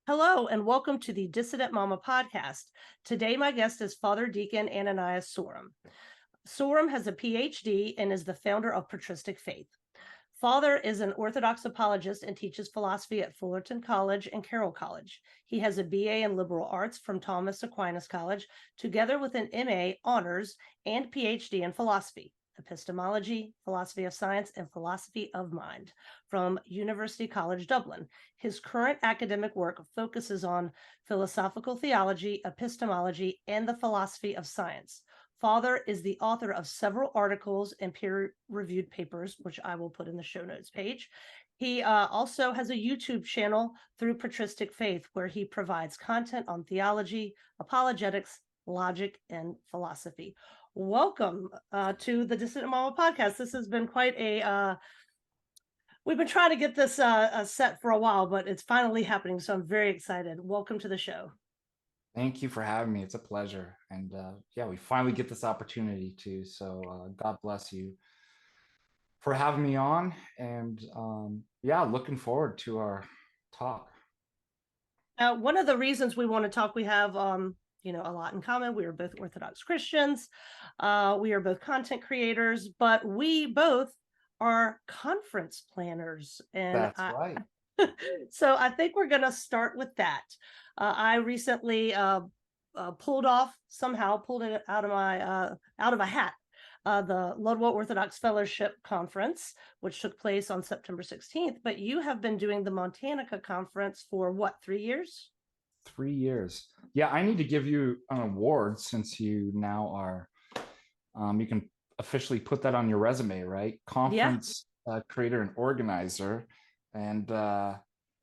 Hello, and welcome to the Dissident Mama podcast. Today, my guest is Father Deacon Ananias Sorem. Sorem has a PhD and is the founder of Patristic Faith. Father is an Orthodox apologist and teaches philosophy at Fullerton College and Carroll College. He has a BA in liberal arts from Thomas Aquinas College, together with an MA honors and PhD in philosophy, epistemology, philosophy of science, and philosophy of mind from University College Dublin. His current academic work focuses on philosophical theology, epistemology, and the philosophy of science. Father is the author of several articles and peer-reviewed papers, which I will put in the show notes page. He also has a YouTube channel through Patristic Faith, where he provides content on theology, apologetics, logic, and philosophy. Welcome to the Dissident Mama podcast. This has been quite a we've been trying to get this set for a while, but it's finally happening, so I'm very excited. Welcome to the show. Thank you for having me. It's a pleasure. And yeah, we finally get this opportunity to. So God bless you for having me on. And yeah, looking forward to our talk. One of the reasons we want to talk, we have a lot in common. We are both Orthodox Christians. We are both content creators, but we both are conference planners. And That's right. So I think we're going to start with that. I recently pulled it out of a hat, the Ludwell Orthodox Fellowship Conference, which took place on September 16th. But you have been doing the Montanica conference for what, 3 years? 3 years. Yeah, I need to give you an award since you now are, you can officially put that on your resume, right? Conference creator and organizer. And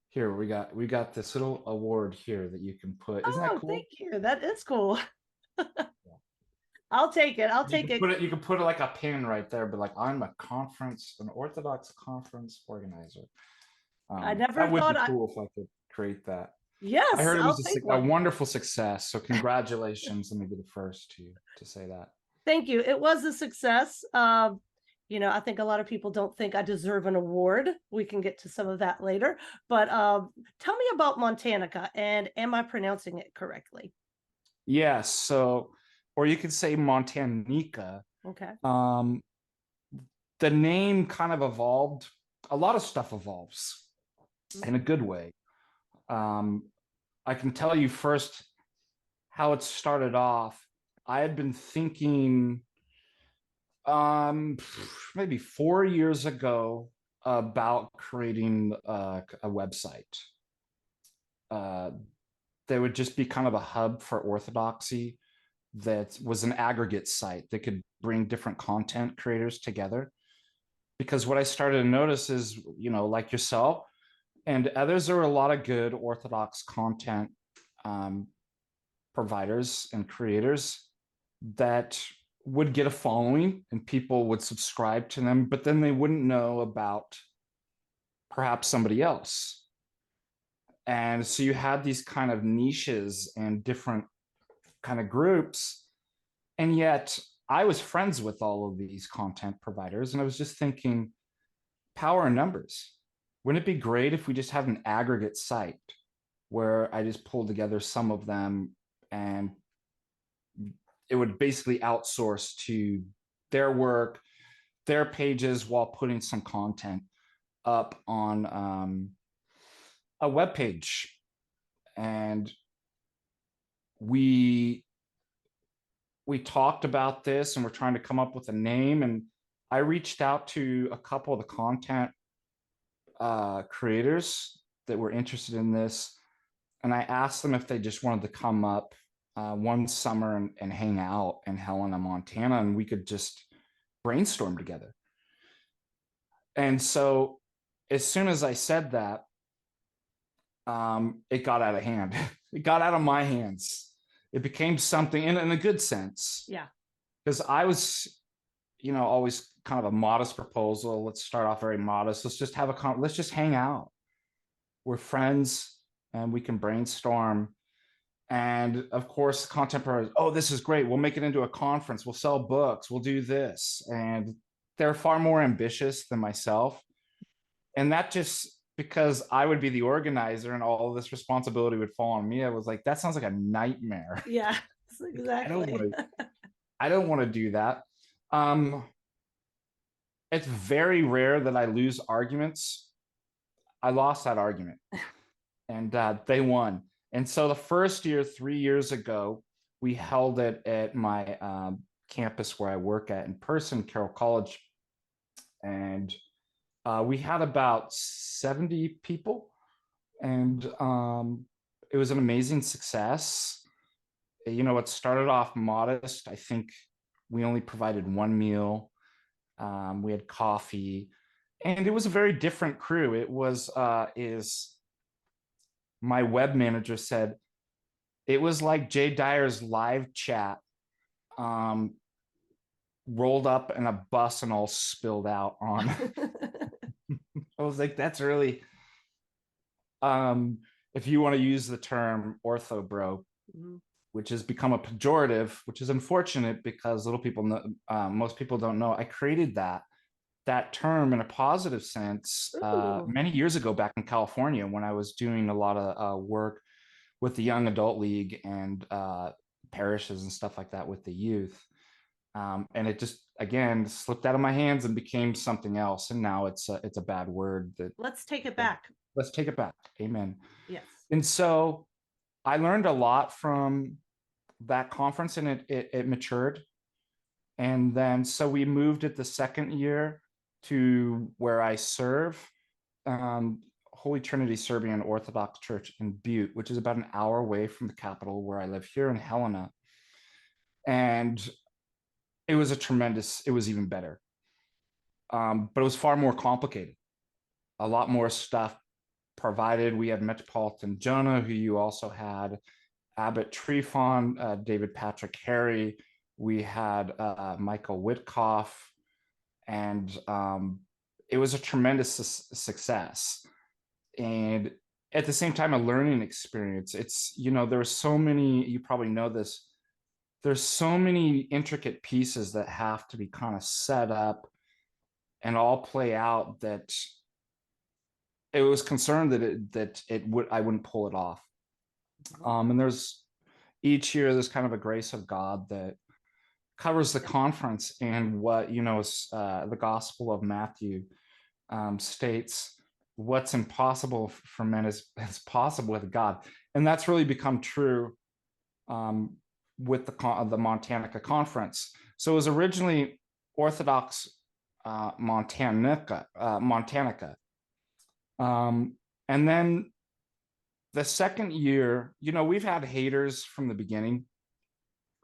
here we got this little award here that you can put. Isn't that cool? Thank you. That is cool. I'll take it. You can put it like a pin right there, but like I'm an Orthodox conference organizer. I never that would thought be cool if I could create that. Yes, I heard it was a wonderful success. So congratulations. Let me be the first to say that. Thank you. It was a success. I think a lot of people don't think I deserve an award. We can get to some of that later. But tell me about Montanica, and am I pronouncing it correctly? Yes. So, or you could say Montanica. Okay. The name kind of evolved. A lot of stuff evolves in a good way. I can tell you first how it started off. I had been thinking maybe 4 years ago about creating a website. There would just be kind of a hub for orthodoxy that was an aggregate site that could bring different content creators together. Because what I started to notice is, like yourself and others, there were a lot of good Orthodox content providers and creators that would get a following and people would subscribe to them, but then they wouldn't know about perhaps somebody else. And so you had these kind of niches and different kind of groups. And yet I was friends with all of these content providers. And I was just thinking, power in numbers. Wouldn't it be great if we just had an aggregate site where I just pulled together some of them and it would basically outsource to their work, their pages, while putting some content up on a web page. And we talked about this and we're trying to come up with a name. And I reached out to a couple of the content creators that were interested in this. And I asked them if they just wanted to come up one summer and hang out in Helena, Montana, and we could just brainstorm together. And so as soon as I said that, it got out of hand. It got out of my hands. It became something in a good sense. Yeah. Because I was, always kind of a modest proposal. Let's start off very modest. Let's just let's just hang out. We're friends and we can brainstorm. And of course, contemporaries, oh, this is great. We'll make it into a conference. We'll sell books. We'll do this. And they're far more ambitious than myself. And that just because I would be the organizer and all this responsibility would fall on me. I was like, that sounds like a nightmare. Yeah, I don't want exactly. to. I don't want to do that. Um, it's very rare that I lose arguments. I lost that argument, and they won. And so the first year, 3 years ago, we held it at my campus where I work at in person, Carroll College, and we had about 70 people, and it was an amazing success. You know, it started off modest. I think we only provided one meal. We had coffee, and it was a very different crew. It was is my web manager said it was like Jay Dyer's live chat um, rolled up in a bus and all spilled out on. I was like, that's really, um, if you want to use the term ortho bro, Mhm. which has become a pejorative, which is unfortunate because little people know, most people don't know. I created that term in a positive sense Ooh. many years ago back in California when I was doing a lot of work with the Young Adult League and parishes and stuff like that with the youth. And it just again slipped out of my hands and became something else. And now it's a bad word that Let's take it back. let's take it back. Amen. Yes. And so I learned a lot from that conference, and it matured. And then so we moved it the second year to where I serve, Holy Trinity Serbian Orthodox Church in Butte, which is about an hour away from the capital where I live here in Helena. And it was it was even better. But it was far more complicated. A lot more stuff provided. We had Metropolitan Jonah, who you also had, Abbott Trefon, David Patrick Harry. We had Michael Witkoff, and it was a tremendous success. And at the same time, a learning experience. It's, you know, there's so many, you probably know this, there's so many intricate pieces that have to be kind of set up and all play out that it was concerned that it would, I wouldn't pull it off. And there's each year there's kind of a grace of God that covers the conference, and what, you know, the Gospel of Matthew states, what's impossible for men is possible with God. And that's really become true with the Montanica conference. So it was originally Orthodox Montanica, and then the second year, you know, we've had haters from the beginning.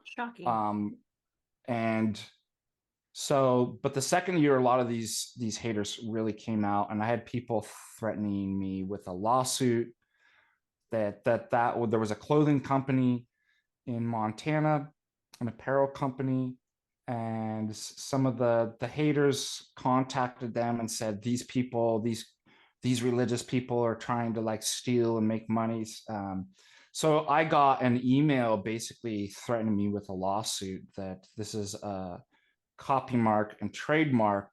Shocking. And so, but the second year, a lot of these haters really came out, and I had people threatening me with a lawsuit. That there was a clothing company in Montana, an apparel company, and some of the haters contacted them and said these people, these religious people are trying to like steal and make money. So I got an email basically threatening me with a lawsuit that this is a copy mark and trademarked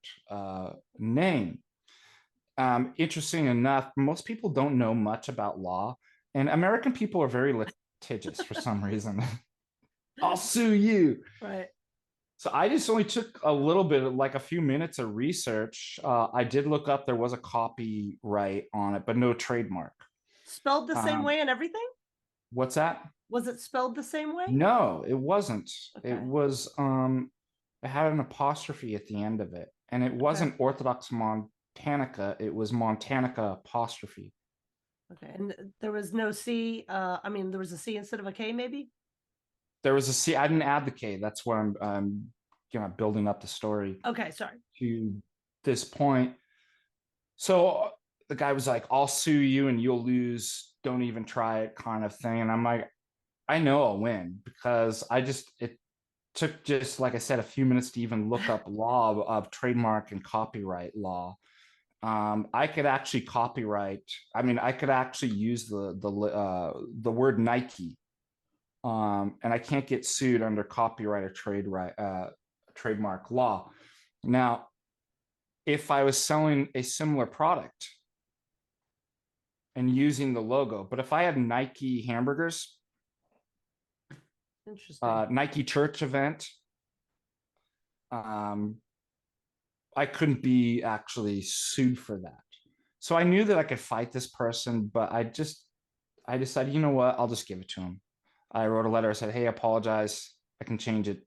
name. Interesting enough, most people don't know much about law, and American people are very litigious for some reason. I'll sue you. Right. So I just only took a little bit, like a few minutes of research. I did look up, there was a copyright on it, but no trademark. Spelled the same way and everything? What's that? Was it spelled the same way? No, it wasn't. Okay. It was, it had an apostrophe at the end of it. And it wasn't Orthodox Montanica, it was Montanica apostrophe. Okay. And there was no C. I mean, there was a C instead of a K, maybe? There was a C. I didn't add the K. That's where I'm you know, building up the story. Okay, sorry. To this point. So the guy was like, I'll sue you and you'll lose. Don't even try it, kind of thing. And I'm like, I know I'll win, because it took just, like I said, a few minutes to even look up law of trademark and copyright law. I could actually copyright. I mean, I could actually use the word Nike, and I can't get sued under copyright or trademark law. Now, if I was selling a similar product, and using the logo. But if I had Nike hamburgers, Interesting. Nike church event, um, I couldn't be actually sued for that. So I knew that I could fight this person, but I decided, you know what, I'll just give it to him. I wrote a letter. I said, hey, I apologize. I can change it.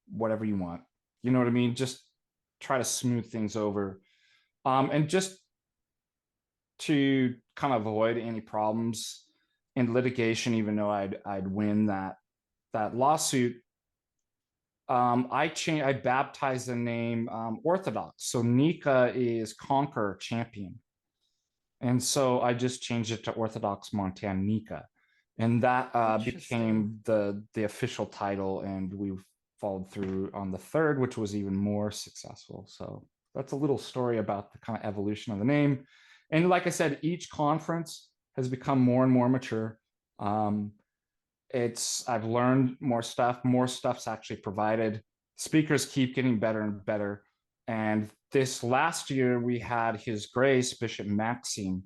Whatever you want. You know what I mean? Just try to smooth things over. And just to kind of avoid any problems in litigation, even though I'd win that lawsuit, I baptized the name Orthodox. So Nika is conquer champion. And so I just changed it to Orthodox Montanica. And that became the official title. And we've followed through on the third, which was even more successful. So that's a little story about the kind of evolution of the name. And like I said, each conference has become more and more mature. I've learned more stuff's actually provided. Speakers keep getting better and better. And this last year we had His Grace Bishop Maxime,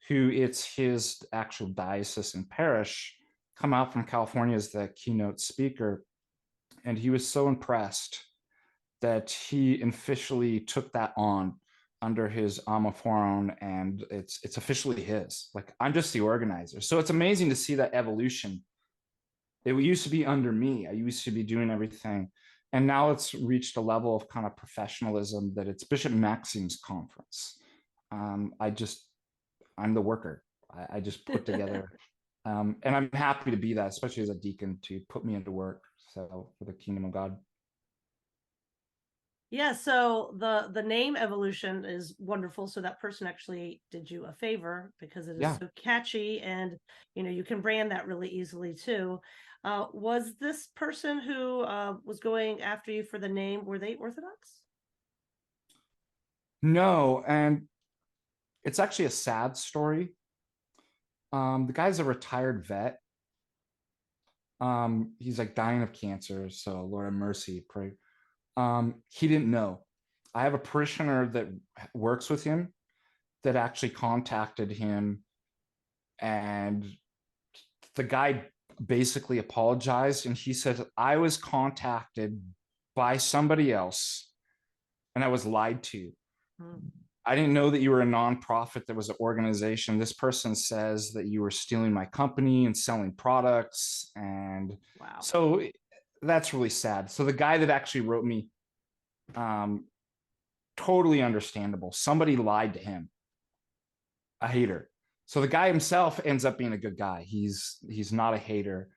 who it's his actual diocese and parish, come out from California as the keynote speaker. And he was so impressed that he officially took that on under his Amaforon, and it's officially his. Like, I'm just the organizer. So it's amazing to see that evolution. It used to be under me. I used to be doing everything. And now it's reached a level of kind of professionalism that it's Bishop Maxime's conference. I'm the worker. I just put together, and I'm happy to be that, especially as a deacon, to put me into work. So for the kingdom of God. Yeah, so the name evolution is wonderful. So that person actually did you a favor because it is so catchy, and you can brand that really easily too. Was this person who was going after you for the name, were they Orthodox? No, and it's actually a sad story. The guy's a retired vet. He's like dying of cancer, so Lord have mercy, pray. He didn't know. I have a parishioner that works with him that actually contacted him, and the guy basically apologized, and he said, I was contacted by somebody else and I was lied to. I didn't know that you were a nonprofit that was an organization. This person says that you were stealing my company and selling products. And Wow. So that's really sad. So the guy that actually wrote me, totally understandable. Somebody lied to him, a hater. So the guy himself ends up being a good guy. He's not a hater.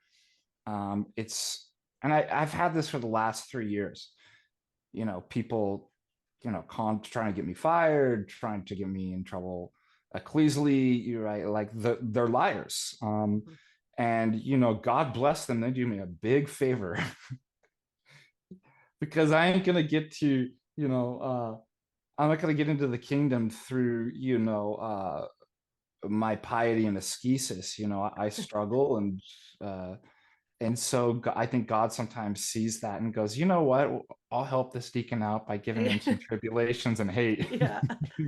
I've had this for the last 3 years. People, trying to get me fired, trying to get me in trouble ecclesially, you're right, like they're liars. And God bless them, they do me a big favor. Because I ain't gonna get to, I'm not gonna get into the kingdom through, my piety and ascesis. I struggle, and so I think God sometimes sees that and goes, you know what? I'll help this deacon out by giving him some tribulations and hate, Yeah,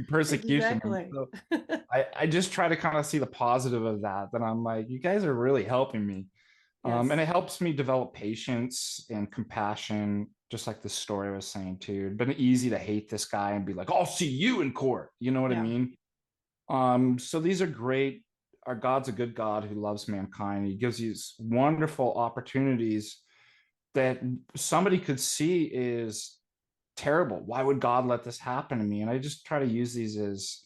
persecution. exactly. So I just try to kind of see the positive of that. That I'm like, you guys are really helping me. Yes. And it helps me develop patience and compassion, just like the story I was saying too. It'd been easy to hate this guy and be like, I'll see you in court. You know what I mean? So these are great. Our God's a good God who loves mankind. He gives these wonderful opportunities that somebody could see is terrible. Why would God let this happen to me? And I just try to use these as,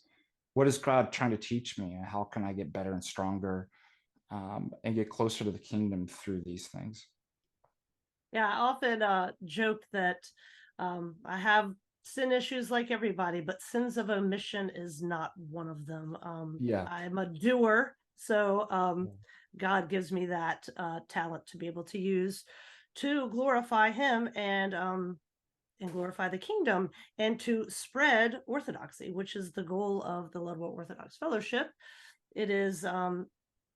what is God trying to teach me? And how can I get better and stronger, and get closer to the kingdom through these things? Yeah, I often joke that I have sin issues like everybody, but sins of omission is not one of them. I'm a doer, so God gives me that talent to be able to use to glorify Him and glorify the kingdom, and to spread orthodoxy, which is the goal of the Ludwell Orthodox Fellowship. It is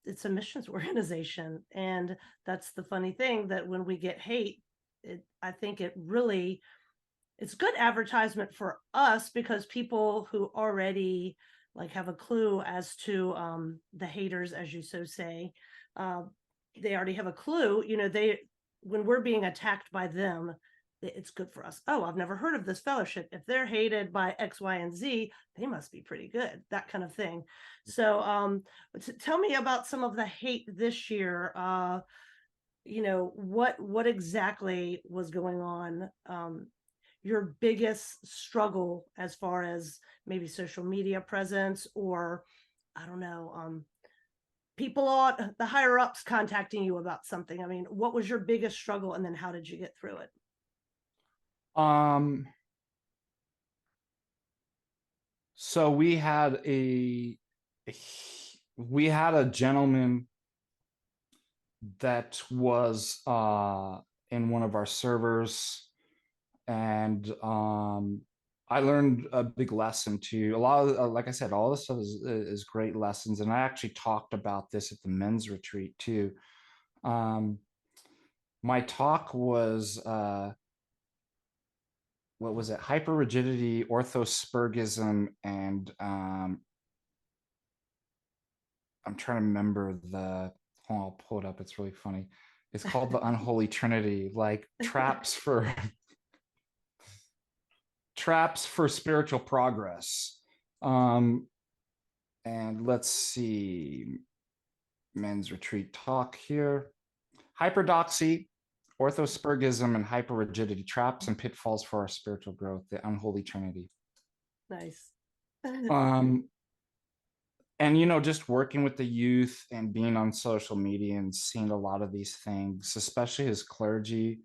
it's a missions organization, and that's the funny thing, that when we get hate, I think it's good advertisement for us, because people who already like have a clue as to the haters, as you so say. They already have a clue, when we're being attacked by them, it's good for us. Oh, I've never heard of this fellowship. If they're hated by X, Y, and Z, they must be pretty good, that kind of thing. So tell me about some of the hate this year. What exactly was going on? Your biggest struggle as far as maybe social media presence, or I don't know, people on the higher ups contacting you about something. I mean, what was your biggest struggle, and then how did you get through it? Um, so we had a gentleman that was in one of our servers, and I learned a big lesson too. A lot of, like I said, all this stuff is great lessons, and I actually talked about this at the men's retreat too. My talk was what was it? Hyperrigidity, orthospurgism, and I'm trying to remember the. Oh, I'll pull it up. It's really funny. It's called the Unholy Trinity, like traps for traps for spiritual progress. And let's see, men's retreat talk here. Hyperdoxy, orthospurgism, and hyperrigidity, traps and pitfalls for our spiritual growth, the Unholy Trinity. Nice. Um, and just working with the youth and being on social media and seeing a lot of these things, especially as clergy.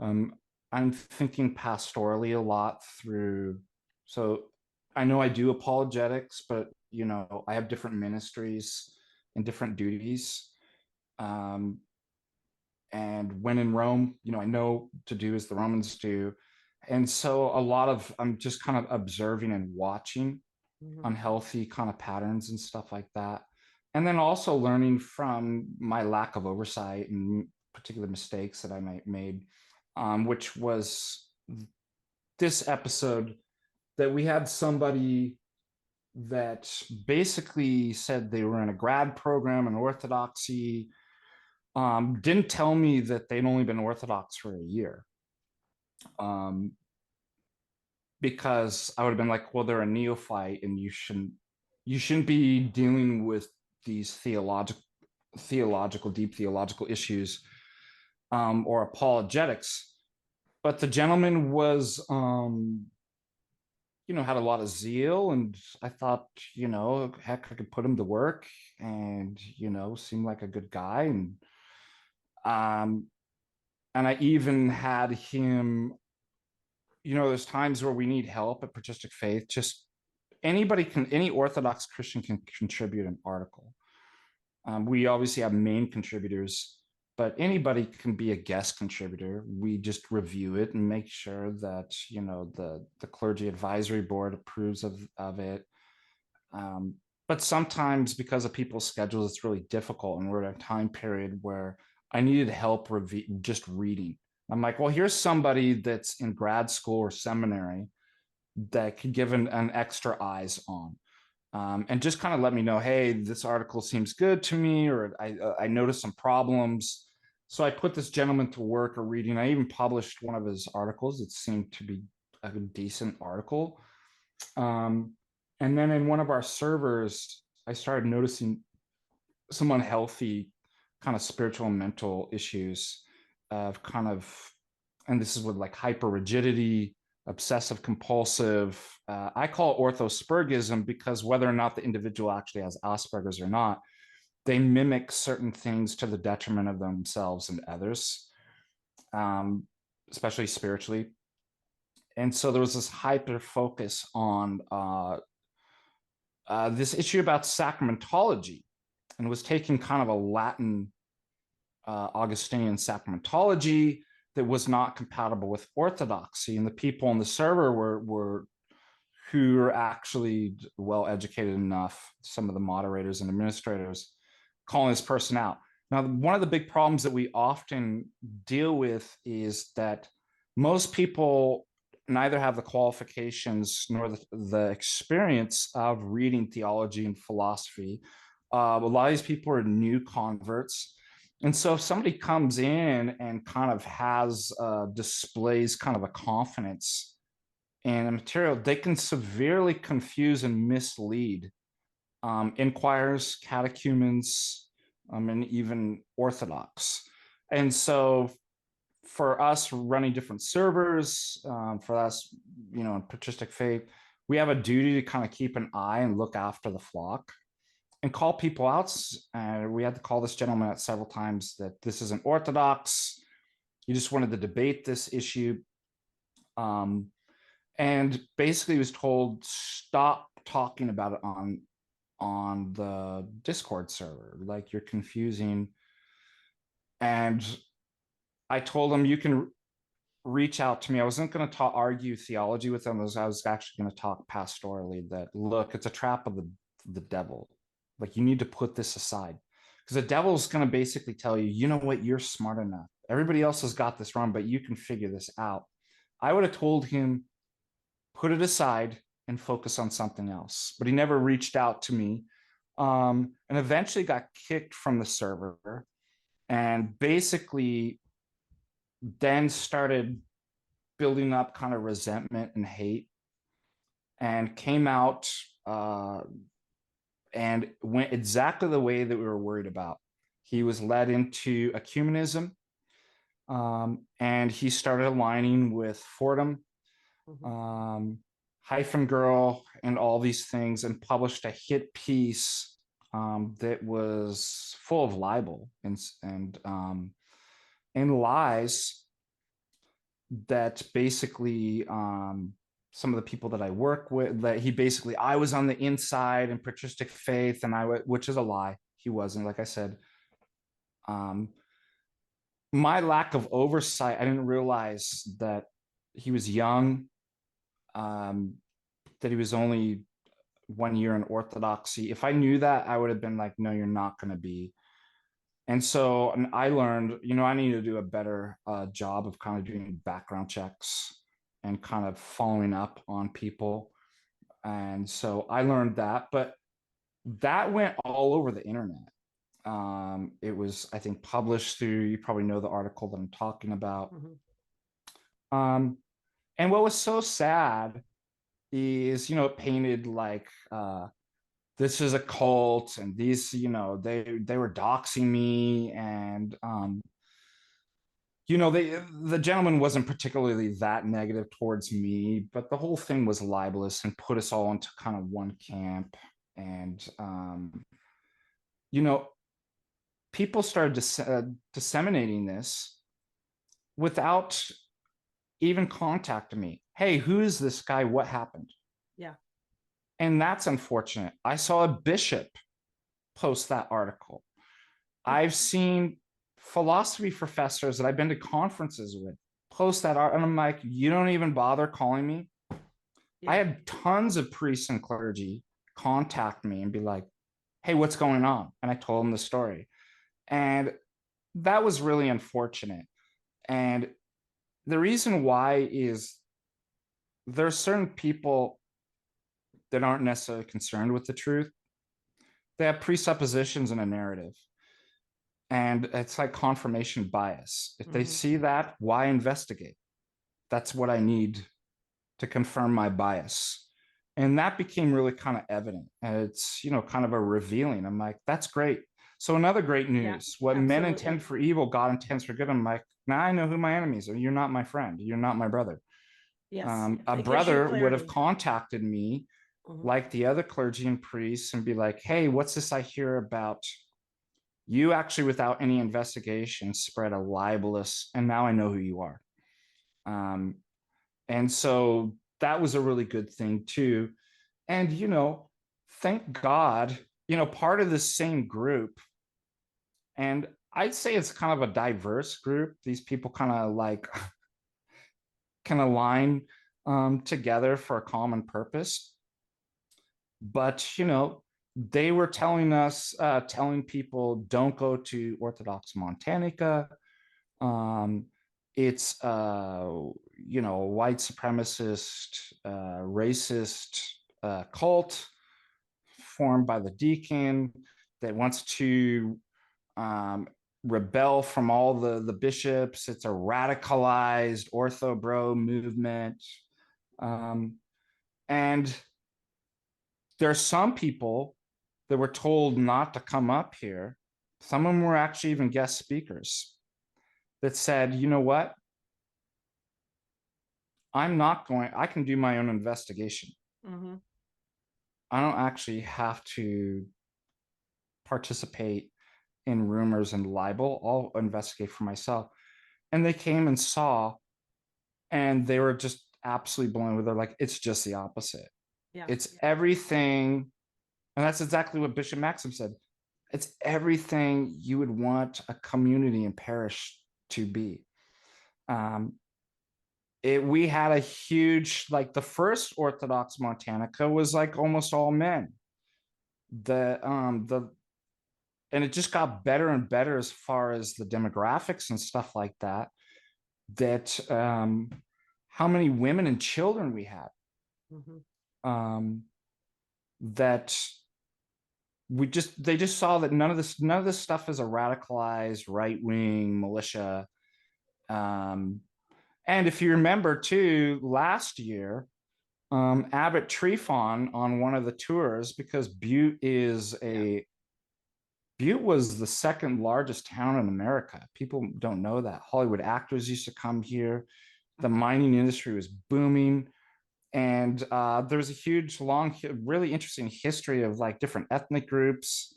I'm thinking pastorally a lot through. So I know I do apologetics, but I have different ministries and different duties. And when in Rome, I know to do as the Romans do. And so I'm just kind of observing and watching unhealthy kind of patterns and stuff like that. And then also learning from my lack of oversight and particular mistakes that I might made, which was this episode that we had somebody that basically said they were in a grad program in Orthodoxy, didn't tell me that they'd only been Orthodox for a year. Because I would have been like, well, they're a neophyte and you shouldn't be dealing with these deep theological issues, or apologetics. But the gentleman was, had a lot of zeal, and I thought, heck, I could put him to work, and seemed like a good guy, and I even had him. There's times where we need help at Patristic Faith. Just any Orthodox Christian can contribute an article. We obviously have main contributors, but anybody can be a guest contributor. We just review it and make sure that the clergy advisory board approves of it. But sometimes, because of people's schedules, it's really difficult, and we're at a time period where I needed help just reading. I'm like, well, here's somebody that's in grad school or seminary that could give an extra eyes on. And just kind of let me know, hey, this article seems good to me, or I noticed some problems. So I put this gentleman to work or reading. I even published one of his articles. It seemed to be a decent article. And then in one of our servers, I started noticing some unhealthy kind of spiritual and mental issues of and this is with like hyperrigidity, obsessive compulsive. I call it orthospurgism because whether or not the individual actually has Asperger's or not, they mimic certain things to the detriment of themselves and others, especially spiritually. And so there was this hyper focus on this issue about sacramentology, and was taking kind of a Latin Augustinian sacramentology that was not compatible with orthodoxy. And the people on the server were who are actually well educated enough, some of the moderators and administrators, calling this person out. Now, one of the big problems that we often deal with is that most people neither have the qualifications nor the experience of reading theology and philosophy. A lot of these people are new converts. And so if somebody comes in and kind of has displays kind of a confidence in a material, they can severely confuse and mislead inquirers, catechumens, and even Orthodox. And so for us running different servers, for us, in patristic faith, we have a duty to kind of keep an eye and look after the flock and call people out. And we had to call this gentleman out several times that this isn't Orthodox. He just wanted to debate this issue. And basically was told, stop talking about it on the Discord server. Like, you're confusing. And I told him, you can reach out to me. I wasn't going to argue theology with them. I was actually going to talk pastorally that, look, it's a trap of the devil. Like, you need to put this aside, because the devil's going to basically tell you, you know what, you're smart enough. Everybody else has got this wrong, but you can figure this out. I would have told him, put it aside and focus on something else. But he never reached out to me, and eventually got kicked from the server, and basically then started building up kind of resentment and hate, and came out and went exactly the way that we were worried about. He was led into ecumenism, and he started aligning with Fordham, Hyphen Girl, and all these things, and published a hit piece that was full of libel and lies that basically some of the people that I work with, that he basically, I was on the inside in patristic faith, and which is a lie. He wasn't. Like I said, my lack of oversight, I didn't realize that he was young, that he was only 1 year in Orthodoxy. If I knew that, I would have been like, no, you're not going to be. And so I learned, I need to do a better job of kind of doing background checks and kind of following up on people. And so I learned that, but that went all over the internet. It was, I think, published through, you probably know the article that I'm talking about. And what was so sad is, it painted like, this is a cult, and these, they were doxing me, and the gentleman wasn't particularly that negative towards me, but the whole thing was libelous and put us all into kind of one camp. And people started disseminating this without even contacting me. Hey, who is this guy? What happened? Yeah. And that's unfortunate. I saw a bishop post that article. I've seen philosophy professors that I've been to conferences with post that art, and I'm like, you don't even bother calling me? Yeah. I had tons of priests and clergy contact me and be like, hey, what's going on? And I told them the story. And that was really unfortunate. And the reason why is there are certain people that aren't necessarily concerned with the truth. They have presuppositions and a narrative. And it's like confirmation bias. If they see that, why investigate? That's what I need to confirm my bias. And that became really kind of evident. And it's, kind of a revealing. I'm like, that's great. So another great news, what men intend for evil, God intends for good. I'm like, now I know who my enemies are. You're not my friend. You're not my brother. Yes. A brother would have contacted me like the other clergy and priests and be like, hey, what's this I hear about you? Actually, without any investigation, spread a libelous, and now I know who you are. And so that was a really good thing too. And, thank God, part of the same group, and I'd say it's kind of a diverse group. These people kind of like can align together for a common purpose. But, they were telling us, telling people, don't go to Orthodox Montanica. it's white supremacist, racist cult formed by the Deacon that wants to um, rebel from all the bishops. It's a radicalized ortho bro movement. And there's some people that were told not to come up here. Some of them were actually even guest speakers that said, you know what? I can do my own investigation. Mm-hmm. I don't actually have to participate in rumors and libel. I'll investigate for myself. And they came and saw, and they were just absolutely blown away. They're like, it's just the opposite. Yeah. It's everything. And that's exactly what Bishop Maxim said. It's everything you would want a community and parish to be. We had a huge, like the first Orthodox Montanica was like almost all men. And it just got better and better as far as the demographics and stuff like that. How many women and children we had. Mm-hmm. That they just saw that none of this stuff is a radicalized right-wing militia. And if you remember too, last year, Abbot Trifon on one of the tours, because Butte was the second largest town in America. People don't know that. Hollywood actors used to come here. The mining industry was booming. And there's a huge, long, really interesting history of like different ethnic groups.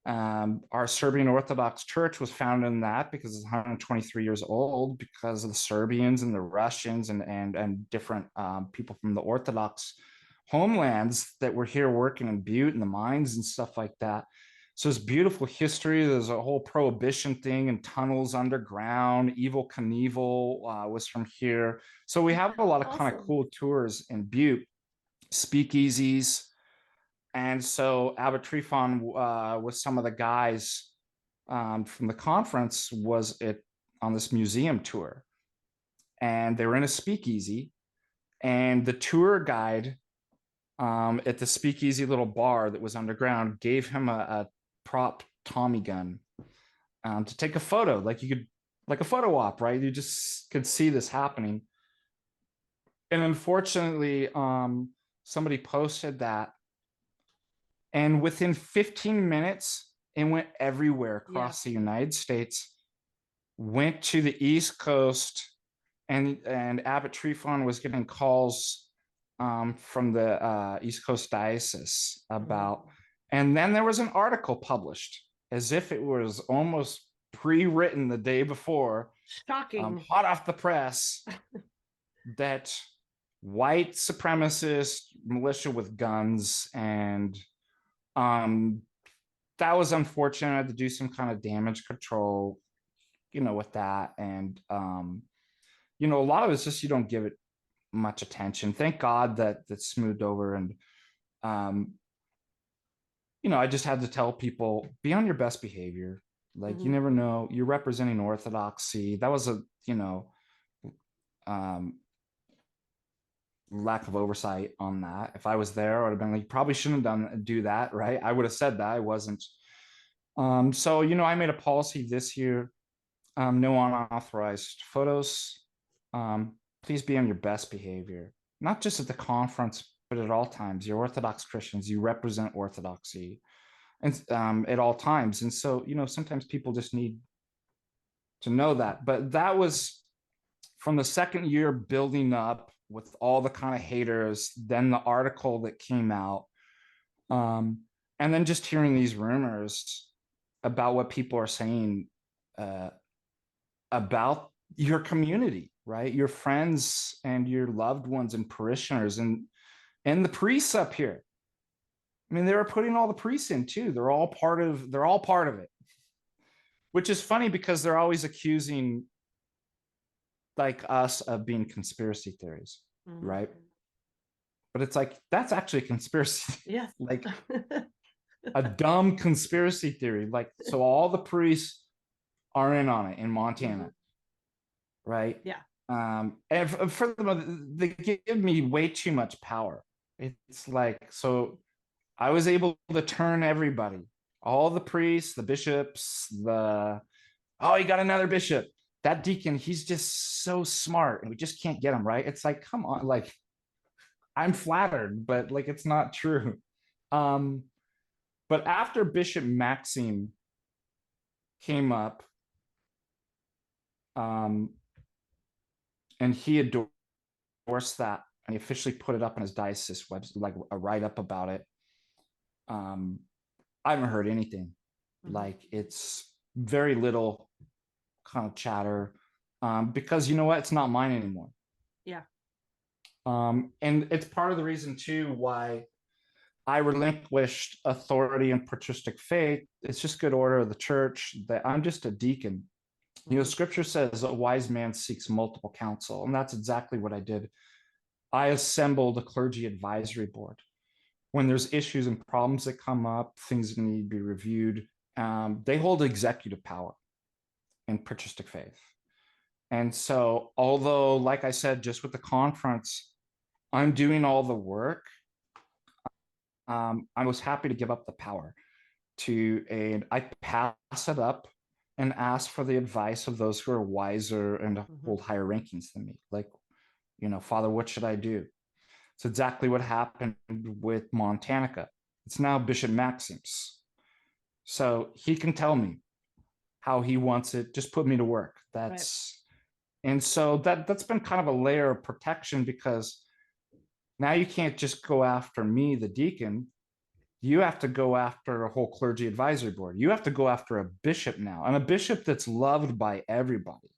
Our Serbian Orthodox Church was founded in that because it's 123 years old, because of the Serbians and the Russians and different people from the Orthodox homelands that were here working in Butte and the mines and stuff like that. So it's beautiful history. There's a whole prohibition thing and tunnels underground. Evil Knievel was from here. So we have a lot of kind of cool tours in Butte, speakeasies. And so Abbot Trifon with some of the guys from the conference on this museum tour. And they were in a speakeasy. And the tour guide at the speakeasy little bar that was underground gave him a prop Tommy gun to take a photo, like a photo op, right? You just could see this happening. And unfortunately, somebody posted that, and within 15 minutes, it went everywhere across the United States, went to the East Coast, and Abbot Trifon was getting calls from the East Coast Diocese about, and then there was an article published as if it was almost pre-written the day before. Shocking. Hot off the press that white supremacist militia with guns, and that was unfortunate. I had to do some kind of damage control, with that. And a lot of it's just you don't give it much attention. Thank God that smoothed over. And I just had to tell people, be on your best behavior. Like, you never know, you're representing orthodoxy. That was a lack of oversight on that. If I was there, I would have been like, you probably shouldn't do that, right? I would have said that. I wasn't. So I made a policy this year, no unauthorized photos. Please be on your best behavior, not just at the conference, but at all times. You're Orthodox Christians. You represent Orthodoxy, and at all times. And so, sometimes people just need to know that. But that was from the second year building up with all the kind of haters, then the article that came out, and then just hearing these rumors about what people are saying about your community, right? Your friends and your loved ones and parishioners and the priests up here. I mean, they were putting all the priests in too. They're all part of it, which is funny because they're always accusing like us of being conspiracy theories, right? But it's like, that's actually a conspiracy. Yeah. Like a dumb conspiracy theory. Like, so all the priests are in on it in Montana. right? Yeah. And furthermore, they give me way too much power. It's like, so I was able to turn everybody, all the priests, the bishops, oh, he got another bishop. That deacon, he's just so smart and we just can't get him, right? It's like, come on, like, I'm flattered, but like, it's not true. Um, but after Bishop Maxime came up, um, and he endorsed that, and he officially put it up on his diocese website, like a write up about it. Um, I haven't heard anything. Like, it's very little kind of chatter, because you know what? It's not mine anymore. Yeah. And it's part of the reason too why I relinquished authority and patristic faith. It's just good order of the church that I'm just a deacon. You know, scripture says a wise man seeks multiple counsel, and that's exactly what I did. I assembled a clergy advisory board. When there's issues and problems that come up, things need to be reviewed. They hold executive power in patristic faith. And so, although, like I said, just with the conference, I'm doing all the work, I was happy to give up the power and I pass it up and ask for the advice of those who are wiser and hold higher rankings than me. Like, you know, Father, what should I do? It's exactly what happened with Montanica. It's now Bishop Maxime's. So he can tell me how he wants it. Just put me to work. And so that's been kind of a layer of protection, because now you can't just go after me, the deacon. You have to go after a whole clergy advisory board. You have to go after a bishop now, and a bishop that's loved by everybody.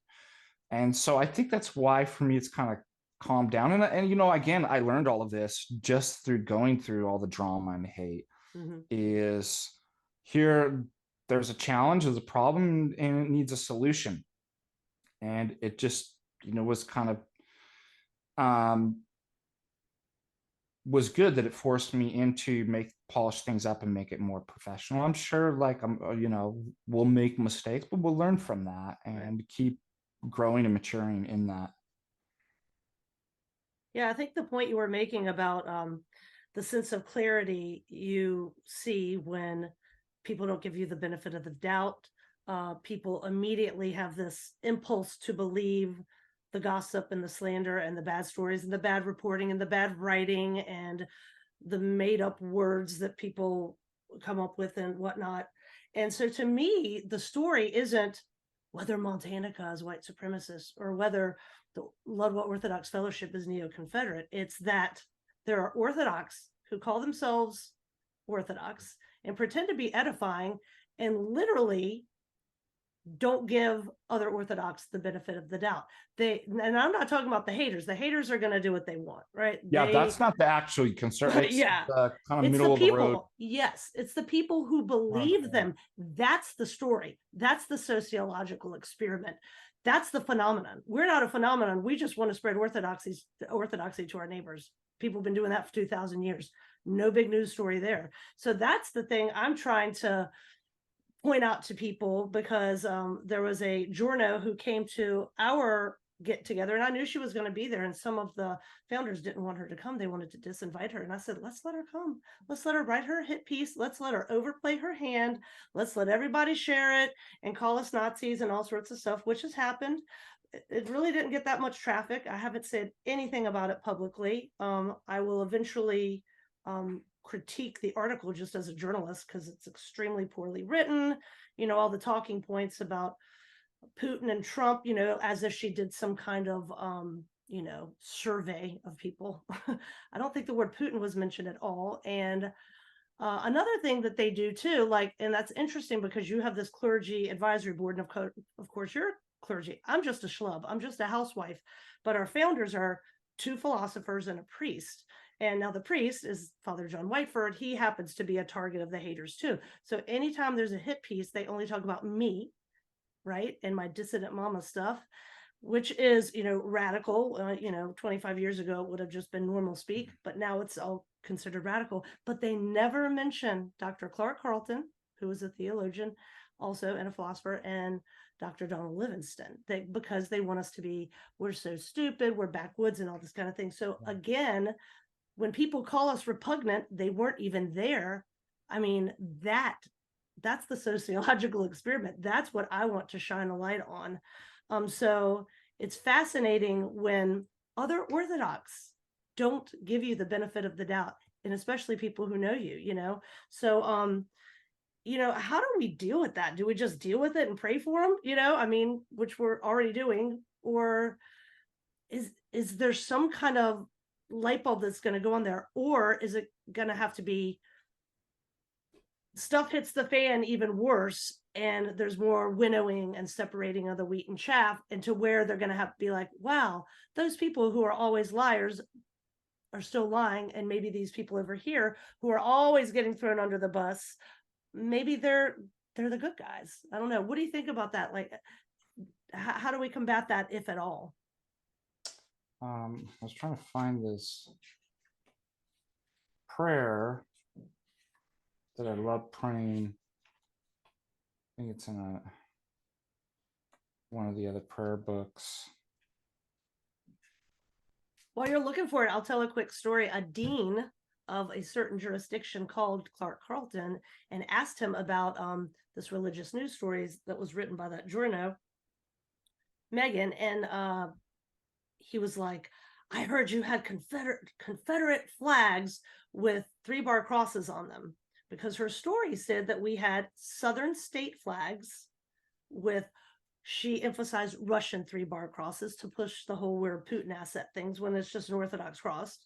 And so I think that's why for me it's kind of calmed down. And you know, again, I learned all of this just through going through all the drama and hate. Is here, there's a challenge, there's a problem, and it needs a solution. And it just, you know, was kind of was good that it forced me into polish things up and make it more professional. I'm sure, like, you know, we'll make mistakes, but we'll learn from that and keep growing and maturing in that. Yeah, I think the point you were making about the sense of clarity you see when people don't give you the benefit of the doubt, people immediately have this impulse to believe the gossip and the slander and the bad stories and the bad reporting and the bad writing and the made up words that people come up with and whatnot. And so to me, the story isn't whether Montanica is white supremacist or whether the Ludwig Orthodox Fellowship is neo-Confederate. It's that there are Orthodox who call themselves Orthodox and pretend to be edifying and literally don't give other Orthodox the benefit of the doubt. And I'm not talking about the haters. The haters are going to do what they want, right? Yeah, that's not the actual concern. It's the kind of middle of the road. Yes, it's the people who believe them. That's the story. That's the sociological experiment. That's the phenomenon. We're not a phenomenon. We just want to spread orthodoxy to our neighbors. People have been doing that for 2,000 years. No big news story there. So that's the thing I'm trying to point out to people, because there was a journo who came to our get together and I knew she was going to be there, and some of the founders didn't want her to come. They wanted to disinvite her, and I said, let's let her come. Let's let her write her hit piece. Let's let her overplay her hand. Let's let everybody share it and call us Nazis and all sorts of stuff, which has happened. It really didn't get that much traffic. I haven't said anything about it publicly. I will eventually critique the article just as a journalist, because it's extremely poorly written. You know, all the talking points about Putin and Trump, you know, as if she did some kind of you know, survey of people. I don't think the word Putin was mentioned at all. And another thing that they do too, like, and that's interesting because you have this clergy advisory board, and of course you're clergy. I'm just a schlub. I'm just a housewife. But our founders are 2 philosophers and a priest. And now the priest is Father John Whiteford. He happens to be a target of the haters too. So anytime there's a hit piece, they only talk about me, right? And my dissident mama stuff, which is, you know, radical. You know, 25 years ago, it would have just been normal speak, but now it's all considered radical. But they never mention Dr. Clark Carlton. who was a theologian also and a philosopher, and Dr. Donald Livingston, because they want us to be, we're so stupid, we're backwoods and all this kind of thing. So again, when people call us repugnant, they weren't even there. I mean, that's the sociological experiment. That's what I want to shine a light on. So it's fascinating when other Orthodox don't give you the benefit of the doubt, and especially people who know you. So how do we deal with that? Do we just deal with it and pray for them? I mean, which we're already doing, or is there some kind of light bulb that's going to go on there, or is it going to have to be stuff hits the fan even worse, and there's more winnowing and separating of the wheat and chaff, into where they're going to have to be like, wow, those people who are always liars are still lying, and maybe these people over here who are always getting thrown under the bus, maybe they're the good guys. I don't know. What do you think about that? Like, how do we combat that, if at all? I was trying to find this prayer that I love praying. I think it's in one of the other prayer books. While you're looking for it, I'll tell a quick story. A dean of a certain jurisdiction called Clark Carlton and asked him about this religious news stories that was written by that journo, Megan, and he was like, I heard you had Confederate flags with 3-bar crosses on them, because her story said that we had Southern state flags with, she emphasized Russian 3-bar crosses to push the whole we're Putin asset things, when it's just an Orthodox cross,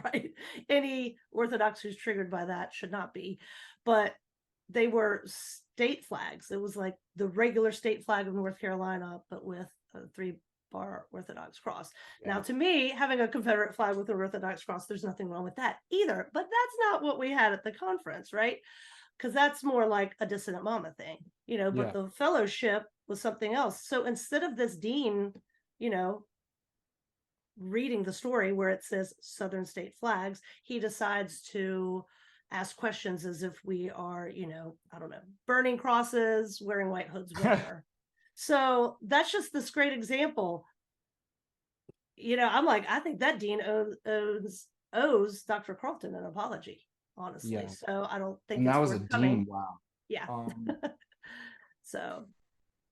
right? Any Orthodox who's triggered by that should not be. But they were state flags. It was like the regular state flag of North Carolina, but with a 3-bar Orthodox cross. Yeah. Now, to me, having a Confederate flag with an Orthodox cross, there's nothing wrong with that either. But that's not what we had at the conference, right? Because that's more like a dissident mama thing, but the fellowship was something else. So instead of this dean, reading the story where it says Southern state flags, he decides to ask questions as if we are, I don't know, burning crosses, wearing white hoods, whatever. So that's just this great example. I'm like, I think that dean owes Dr. Carlton an apology, honestly. Yeah. So I don't think that was a dean. Wow. Yeah.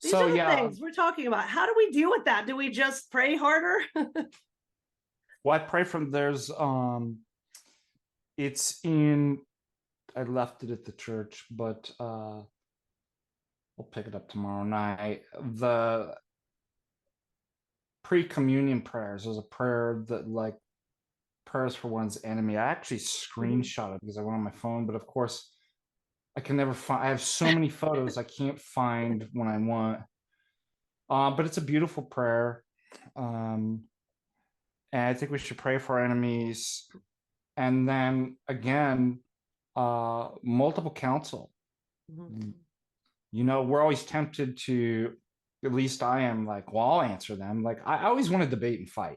These are the things we're talking about. How do we deal with that? Do we just pray harder? Well, I pray from there's it's in, I left it at the church, but I'll pick it up tomorrow night. The pre-communion prayers, there's a prayer that, like, prayers for one's enemy. I actually screenshot it because I went on my phone, but of course I can never find, I have so many photos I can't find when I want. But it's a beautiful prayer. And I think we should pray for our enemies. And then again, multiple counsel. We're always tempted to, at least I am, like, well, I'll answer them. Like, I always want to debate and fight,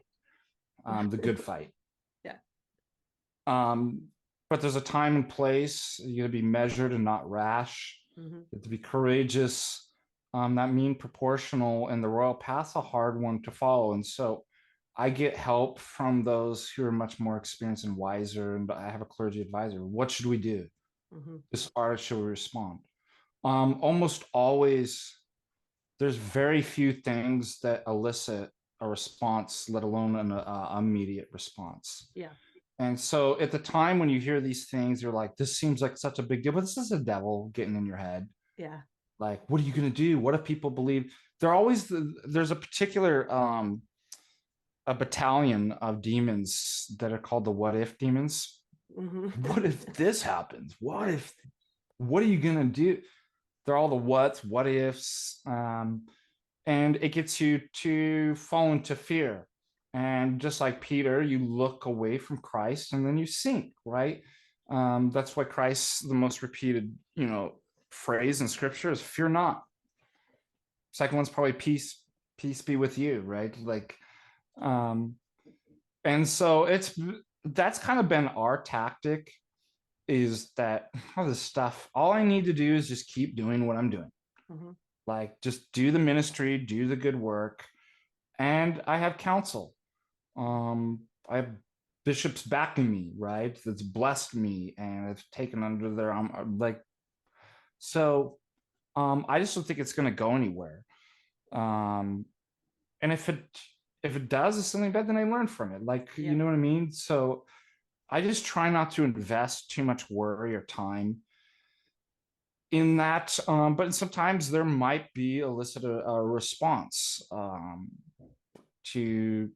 the good fight. Yeah. But there's a time and place. You got to be measured and not rash. You have to be courageous. That mean proportional, and the royal path's a hard one to follow. And so I get help from those who are much more experienced and wiser. And I have a clergy advisor. What should we do? As far as should we respond? Almost always, there's very few things that elicit a response, let alone an immediate response. Yeah. And so at the time when you hear these things, you're like, this seems like such a big deal, but this is the devil getting in your head. Yeah. Like, what are you going to do? What if people believe? There's a particular, a battalion of demons that are called the what if demons. What if this happens? What are you going to do? They're all the what ifs. And it gets you to fall into fear. And just like Peter, you look away from Christ and then you sink, right? That's why Christ, the most repeated, phrase in scripture is fear not. Second one's probably peace be with you, right? Like, and so that's kind of been our tactic, is that all this stuff, all I need to do is just keep doing what I'm doing. Mhm. Like, just do the ministry, do the good work. And I have counsel. I have bishops backing me, right? That's blessed me and have taken under their like, so I just don't think it's going to go anywhere. And if it does, it's something bad, then I learn from it. Like, Yeah. you know what I mean? So I just try not to invest too much worry or time in that. But sometimes there might be a response to,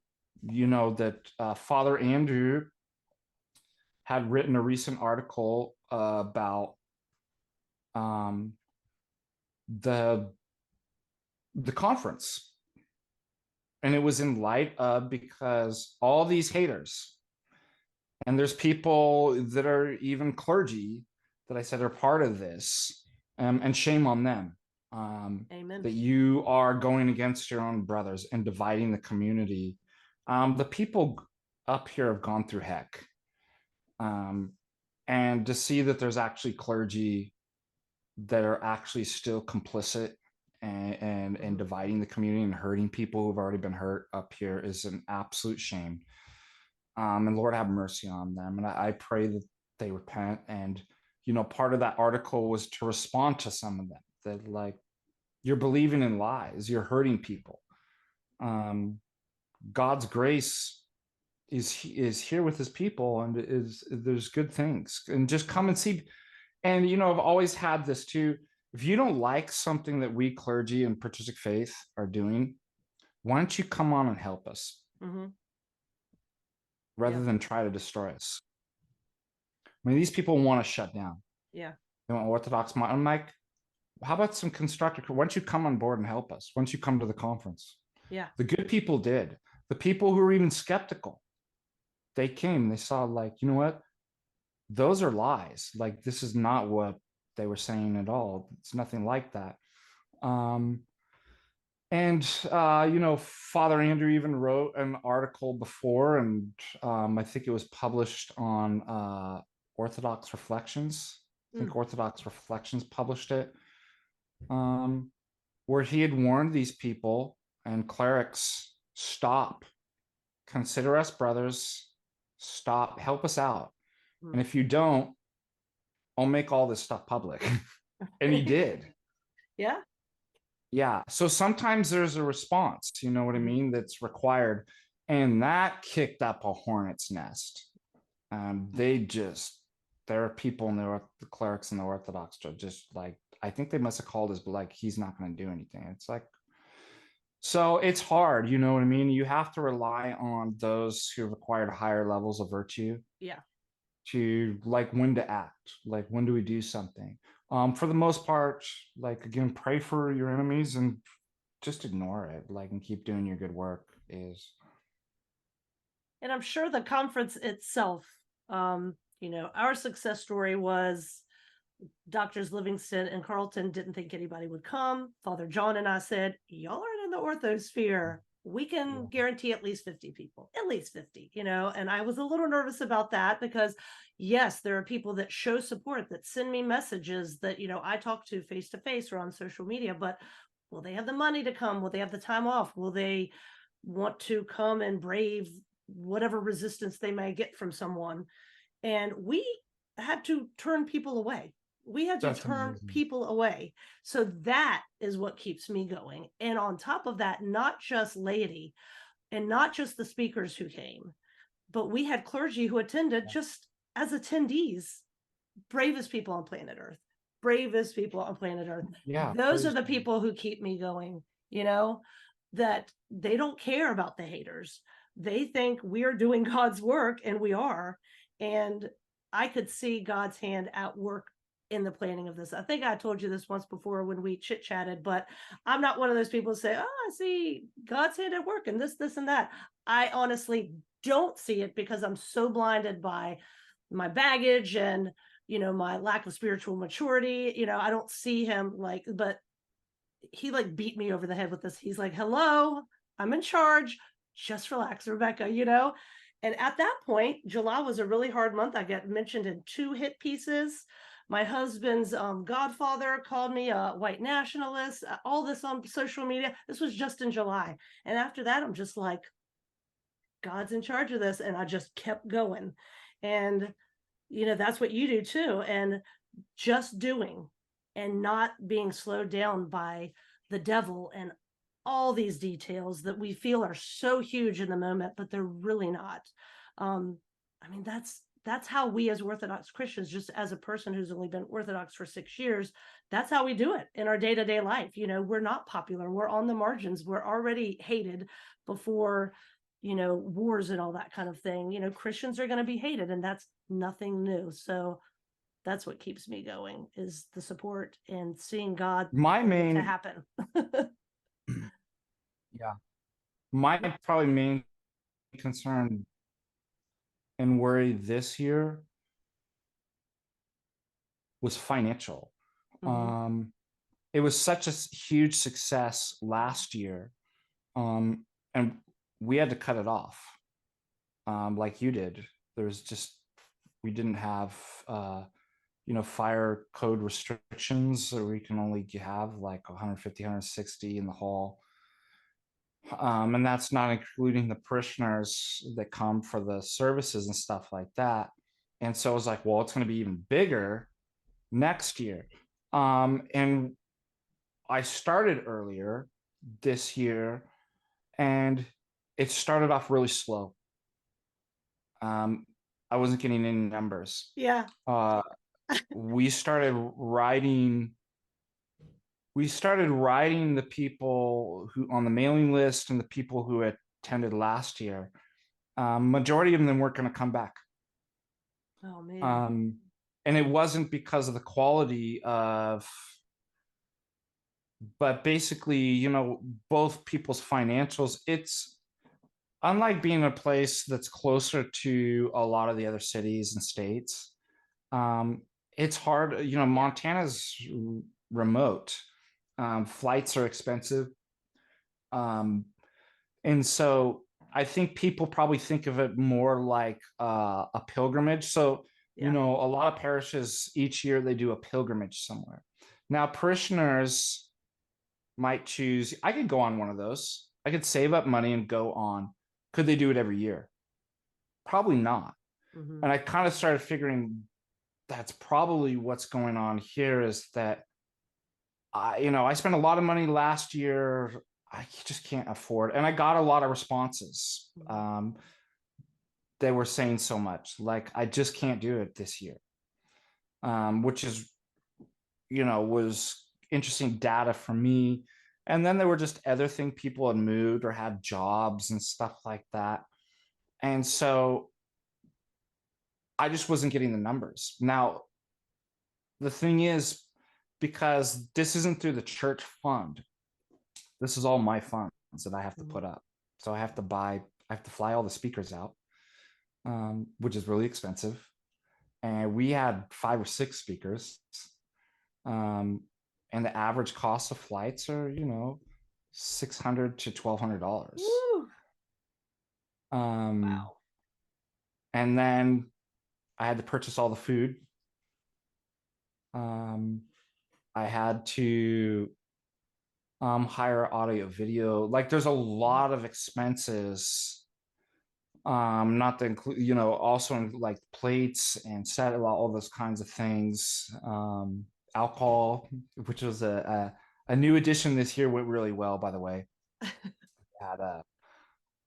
that Father Andrew had written a recent article about um, the conference, and it was in light of, because all these haters, and there's people that are even clergy that I said are part of this, and shame on them, Amen. that you are going against your own brothers and dividing the community. The people up here have gone through heck, and to see that there's actually clergy that are actually still complicit and dividing the community and hurting people who've already been hurt up here is an absolute shame. And Lord have mercy on them. And I pray that they repent. And, part of that article was to respond to some of them, that, like, you're believing in lies, you're hurting people. God's grace is here with his people, and there's good things, and just come and see. And, I've always had this too. If you don't like something that we clergy and patristic faith are doing, why don't you come on and help us, rather than try to destroy us? I mean, these people want to shut down. Yeah. They want Orthodox. I'm like, how about some constructive? Why don't you come on board and help us? Why don't you come to the conference? Yeah. The good people did. The people who were even skeptical, they came. They saw, like, you know what? Those are lies. Like, this is not what they were saying at all. It's nothing like that. And Father Andrew even wrote an article before, and I think it was published on Orthodox Reflections. I think Orthodox Reflections published it, where he had warned these people and clerics, stop, consider us brothers, stop, help us out. And if you don't, I'll make all this stuff public. And he did. Yeah. Yeah. So sometimes there's a response, you know what I mean, that's required. And that kicked up a hornet's nest. There are people in the clerics and the Orthodox Church, just like, I think they must have called us, but like, he's not going to do anything. It's like, so it's hard, you know what I mean? You have to rely on those who have acquired higher levels of virtue. Yeah. To, like, when to act, like, when do we do something? For the most part, like, again, pray for your enemies and just ignore it, like, and keep doing your good work. And I'm sure the conference itself, our success story was Doctors Livingston and Carlton didn't think anybody would come. Father John and I said, y'all aren't in the orthosphere. We can guarantee at least 50 people, at least 50, and I was a little nervous about that because, yes, there are people that show support, that send me messages that, I talk to face or on social media, but will they have the money to come? Will they have the time off? Will they want to come and brave whatever resistance they may get from someone? And we had to turn people away. We had to turn people away. So that is what keeps me going. And on top of that, not just laity and not just the speakers who came, but we had clergy who attended just as attendees. Bravest people on planet Earth. Bravest people on planet Earth. Yeah. Those are the people who keep me going, that they don't care about the haters. They think we are doing God's work, and we are. And I could see God's hand at work in the planning of this. I think I told you this once before when we chit chatted, but I'm not one of those people who say, oh, I see God's hand at work and this, and that. I honestly don't see it because I'm so blinded by my baggage and, my lack of spiritual maturity. I don't see him but he beat me over the head with this. He's like, hello, I'm in charge. Just relax, Rebecca, And at that point, July was a really hard month. I got mentioned in 2 hit pieces. My husband's godfather called me a white nationalist, all this on social media. This was just in July. And after that, I'm just like, God's in charge of this. And I just kept going. And, that's what you do too. And just doing and not being slowed down by the devil and all these details that we feel are so huge in the moment, but they're really not. I mean, that's how we as Orthodox Christians, just as a person who's only been Orthodox for 6 years, that's how we do it in our day-to-day life. We're not popular. We're on the margins. We're already hated before, wars and all that kind of thing. Christians are going to be hated, and that's nothing new. So that's what keeps me going, is the support and seeing God My to main, happen. yeah, my probably main concern and worry this year was financial. Mhm. It was such a huge success last year, and we had to cut it off, like you did. There's just we didn't have fire code restrictions, so we can only have like 150, 160 in the hall. And that's not including the parishioners that come for the services and stuff like that. And so I was like, well, it's going to be even bigger next year. And I started earlier this year, and it started off really slow. I wasn't getting any numbers. Yeah. We started writing the people who on the mailing list and the people who attended last year. Majority of them weren't going to come back. Oh man. And it wasn't because of the quality of, but basically, both people's financials. It's unlike being in a place that's closer to a lot of the other cities and states. It's hard. Montana's remote. Flights are expensive. And so I think people probably think of it more like a pilgrimage. So, Yeah. a lot of parishes each year, they do a pilgrimage somewhere. Now, parishioners might choose, I could go on one of those. I could save up money and go on. Could they do it every year? Probably not. Mhm. And I kind of started figuring that's probably what's going on here, is that I spent a lot of money last year. I just can't afford, and I got a lot of responses. They were saying so much, like, I just can't do it this year, which is, was interesting data for me. And then there were just other things, people had moved or had jobs and stuff like that. And so I just wasn't getting the numbers. Now, the thing is, because this isn't through the church fund, this is all my funds that I have to put up. So I have to fly all the speakers out, which is really expensive. And we had 5 or 6 speakers. And the average cost of flights are, $600 to $1,200. Wow. And then I had to purchase all the food. I had to hire audio video. Like, there's a lot of expenses, not to include, also in like plates and set, all those kinds of things. Alcohol, which was a new addition this year, went really well, by the way. Had a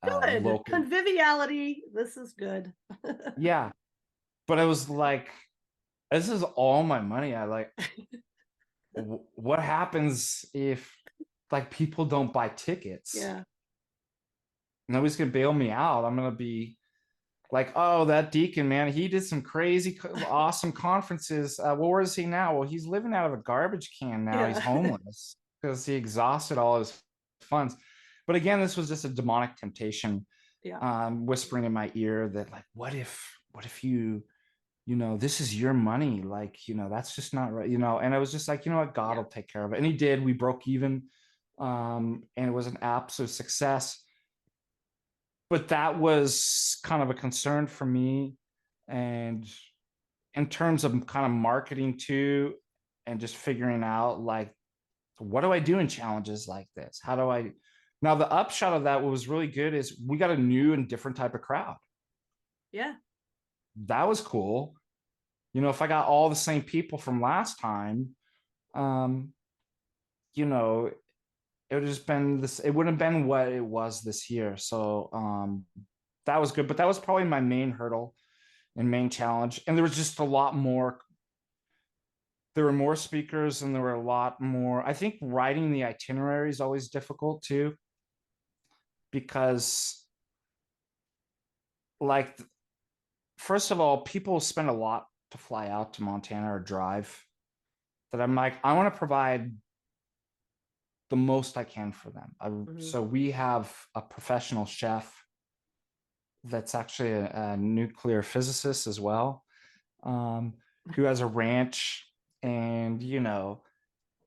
Good. local, Conviviality. This is good. yeah, but it was like, this is all my money. I like, what happens if like people don't buy tickets? Yeah. Nobody's gonna bail me out. I'm gonna be like, oh, that Deacon, man, he did some crazy awesome conferences. Where is he now? Well, he's living out of a garbage can now. Yeah. He's homeless because he exhausted all his funds. But again, this was just a demonic temptation, Yeah. whispering in my ear that, like, what if you this is your money, like, that's just not right, and I was just like, what, God will take care of it. And he did. We broke even, and it was an absolute success. but that was kind of a concern for me. And in terms of kind of marketing too, and just figuring out like, what do I do in challenges like this? How do I now the upshot of that, what was really good is we got a new and different type of crowd. Yeah. That was cool. You know, if I got all the same people from last time, um, you know, it would have just been this, it wouldn't have been what it was this year. So that was good. But that was probably my main hurdle and main challenge. And there was just a lot more, there were more speakers and there were a lot more. I think writing the itinerary is always difficult too, because like first of all, people spend a lot to fly out to Montana or drive, that I'm like, I want to provide the most I can for them. So we have a professional chef that's actually a nuclear physicist as well, who has a ranch and, you know,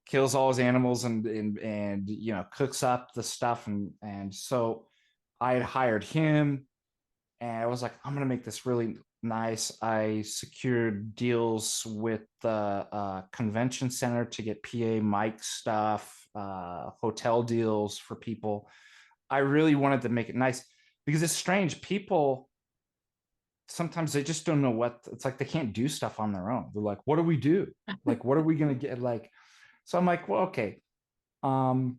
kills all his animals and you know, cooks up the stuff. And so I had hired him, and I was like, I'm gonna make this really nice. I secured deals with the convention center to get PA mic stuff, hotel deals for people. I really wanted to make it nice, because it's strange. People sometimes they just don't know what it's like. They can't do stuff on their own. They're like, what do we do? Like, what are we gonna get? Like, so I'm like, well, okay. Um,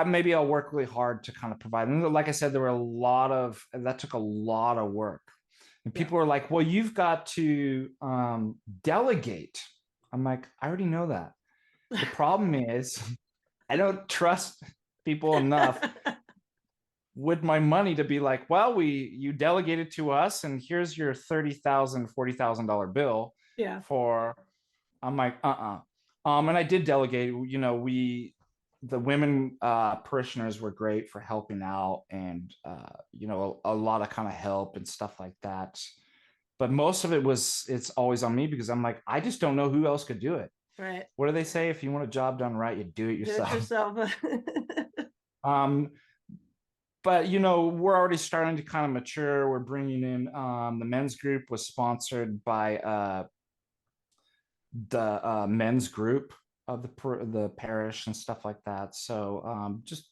maybe I'll work really hard to kind of provide. And like I said, there were a lot of that took a lot of work. And people were like, well, you've got to delegate. I'm like, I already know that. The problem is I don't trust people enough with my money to be like, well, you delegated to us and here's your $30,000, $40,000 bill. Yeah. For I'm like, and I did delegate. You know, the women parishioners were great for helping out, and you know, a lot of kind of help and stuff like that. But most of it's always on me, because I'm like, I just don't know who else could do it. Right. What do they say? If you want a job done right, you do it yourself. Do it yourself. But you know, we're already starting to kind of mature. We're bringing in the men's group was sponsored by the men's group of the parish and stuff like that. So just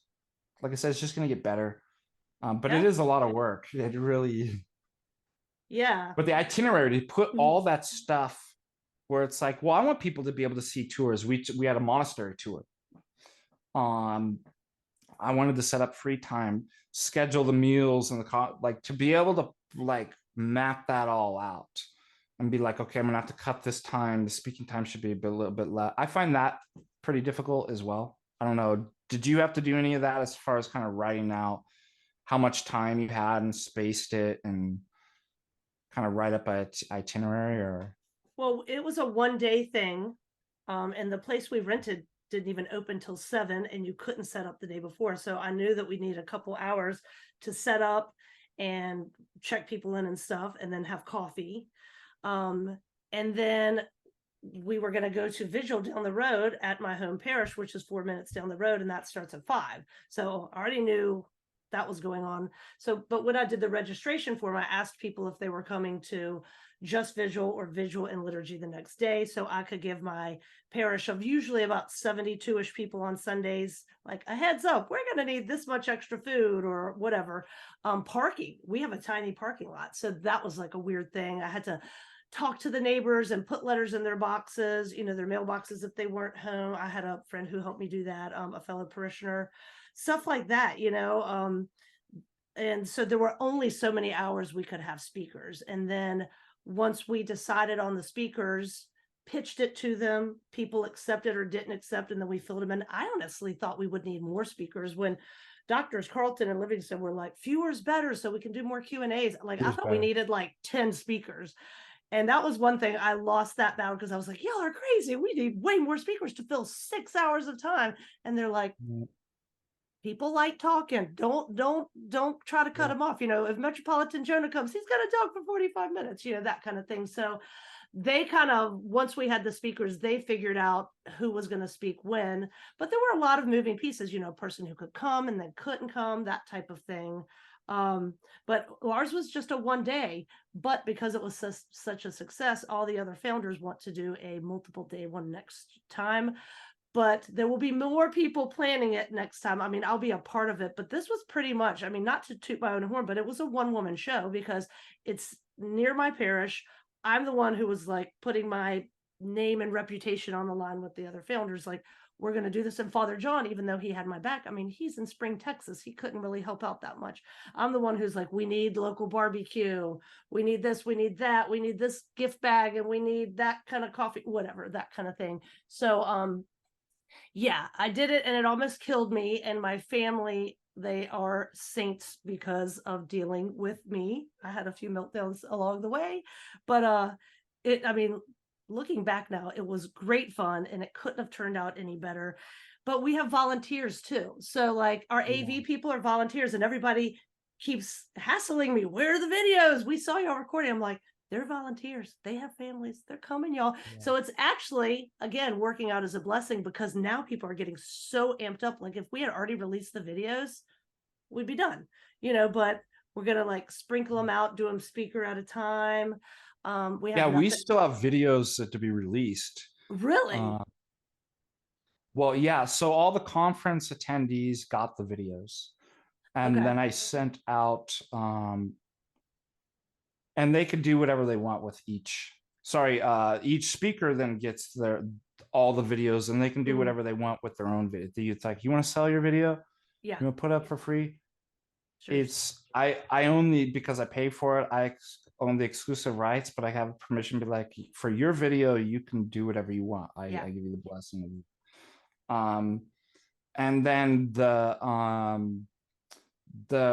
like I said, it's just going to get better. But it is a lot of work. It really. Yeah. But the itinerary to put all that stuff where it's like, well, I want people to be able to see tours. We had a monastery tour. I wanted to set up free time, schedule the meals and like to be able to like map that all out and be like, okay, I'm gonna have to cut this time. The speaking time should be a little bit less. I find that pretty difficult as well. I don't know. Did you have to do any of that as far as kind of writing out how much time you had and spaced it and kind of write up an itinerary? Or Well, it was a 1 day thing. And the place we rented didn't even open till 7, and you couldn't set up the day before. So I knew that we need a couple hours to set up and check people in and stuff, and then have coffee. And then we were going to go to vigil down the road at my home parish, which is 4 minutes down the road, and that starts at 5. So I already knew that was going on. So, but when I did the registration form, I asked people if they were coming to just vigil or vigil and liturgy the next day, so I could give my parish of usually about 72-ish people on Sundays like a heads up, we're going to need this much extra food or whatever. Parking, we have a tiny parking lot, so that was like a weird thing. I had to talk to the neighbors and put letters in their boxes, you know, their mailboxes if they weren't home. I had a friend who helped me do that, a fellow parishioner, stuff like that, you know. And so there were only so many hours we could have speakers. And then once we decided on the speakers, pitched it to them, people accepted or didn't accept, and then we filled them in. I honestly thought we would need more speakers when doctors Carlton and Livingston were like, fewer is better so we can do more Q&As. Like, I thought we needed like 10 speakers. And that was one thing. I lost that battle because I was like, y'all are crazy. We need way more speakers to fill 6 hours of time. And they're like, people like talking. Don't try to cut them off. You know, if Metropolitan Jonah comes, he's going to talk for 45 minutes, you know, that kind of thing. So they kind of, once we had the speakers, they figured out who was going to speak when. But there were a lot of moving pieces, a person who could come and then couldn't come, that type of thing. But ours was just a one day, but because it was such a success, all the other founders want to do a multiple day one next time. But there will be more people planning it next time. I mean, I'll be a part of it, but this was pretty much, I mean, not to toot my own horn, but it was a one woman show because it's near my parish. I'm the one who was like putting my name and reputation on the line with the other founders. Like, we're going to do this. And Father John, even though he had my back, I mean, he's in Spring, Texas. He couldn't really help out that much. I'm the one who's like, we need local barbecue. We need this, we need that. We need this gift bag and we need that kind of coffee, whatever, that kind of thing. So, yeah, I did it and it almost killed me and my family. They are saints because of dealing with me. I had a few meltdowns along the way, but I mean, looking back now, it was great fun and it couldn't have turned out any better. But we have volunteers too. So like our AV people are volunteers and everybody keeps hassling me. Where are the videos? We saw y'all recording. I'm like, they're volunteers. They have families. They're coming, y'all. Yeah. So it's actually, again, working out as a blessing because now people are getting so amped up. Like if we had already released the videos, we'd be done, but we're going to like sprinkle them out, do them speaker at a time. We still have videos to be released. Really? Well, yeah. So all the conference attendees got the videos. And then I sent out, and they could do whatever they want with each speaker then gets all the videos and they can do whatever they want with their own video. It's like, you want to sell your video? Yeah. You want to put up for free? Sure. I only, because I pay for it, I own the exclusive rights, but I have permission to be like, for your video, you can do whatever you want. I give you the blessing of you. And then the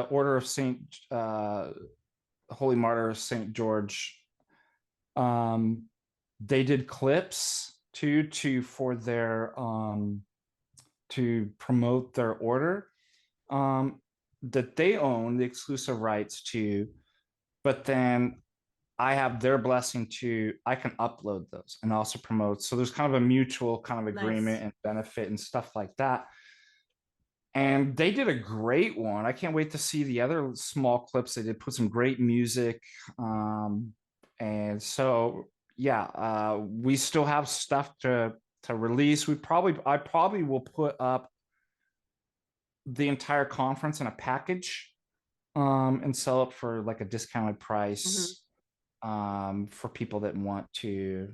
Order of Saint Holy Martyr of St. George, they did clips for their to promote their order that they own the exclusive rights to, but then I have their blessing I can upload those and also promote. So there's kind of a mutual kind of agreement and benefit and stuff like that. And they did a great one. I can't wait to see the other small clips. They did put some great music. And so, we still have stuff to release. I probably will put up the entire conference in a package and sell it for like a discounted price for people that want to.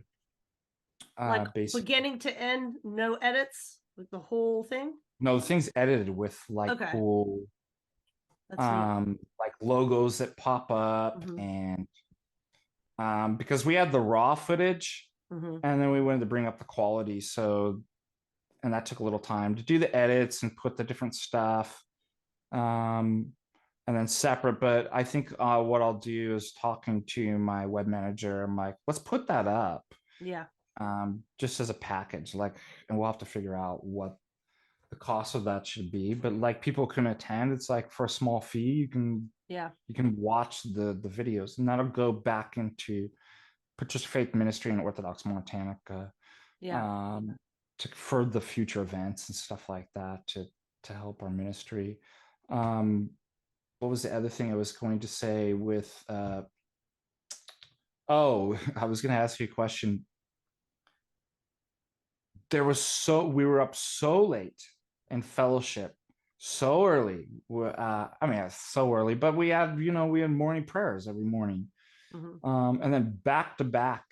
Like beginning to end, no edits, like the whole thing? No, the thing's edited with like cool like logos that pop up and because we had the raw footage and then we wanted to bring up the quality. So, and that took a little time to do the edits and put the different stuff and then separate. But I think what I'll do is talking to my web manager. I'm like, let's put that up. Yeah. Just as a package, like, and we'll have to figure out what the cost of that should be, but like people can attend. It's like for a small fee, you can watch the videos, and that'll go back into Patricia Faith Ministry and Orthodox Montanica, for the future events and stuff like that to help our ministry. What was the other thing I was going to say with? I was going to ask you a question. We were up so late in fellowship so early. So early, but we had morning prayers every morning. And then back to back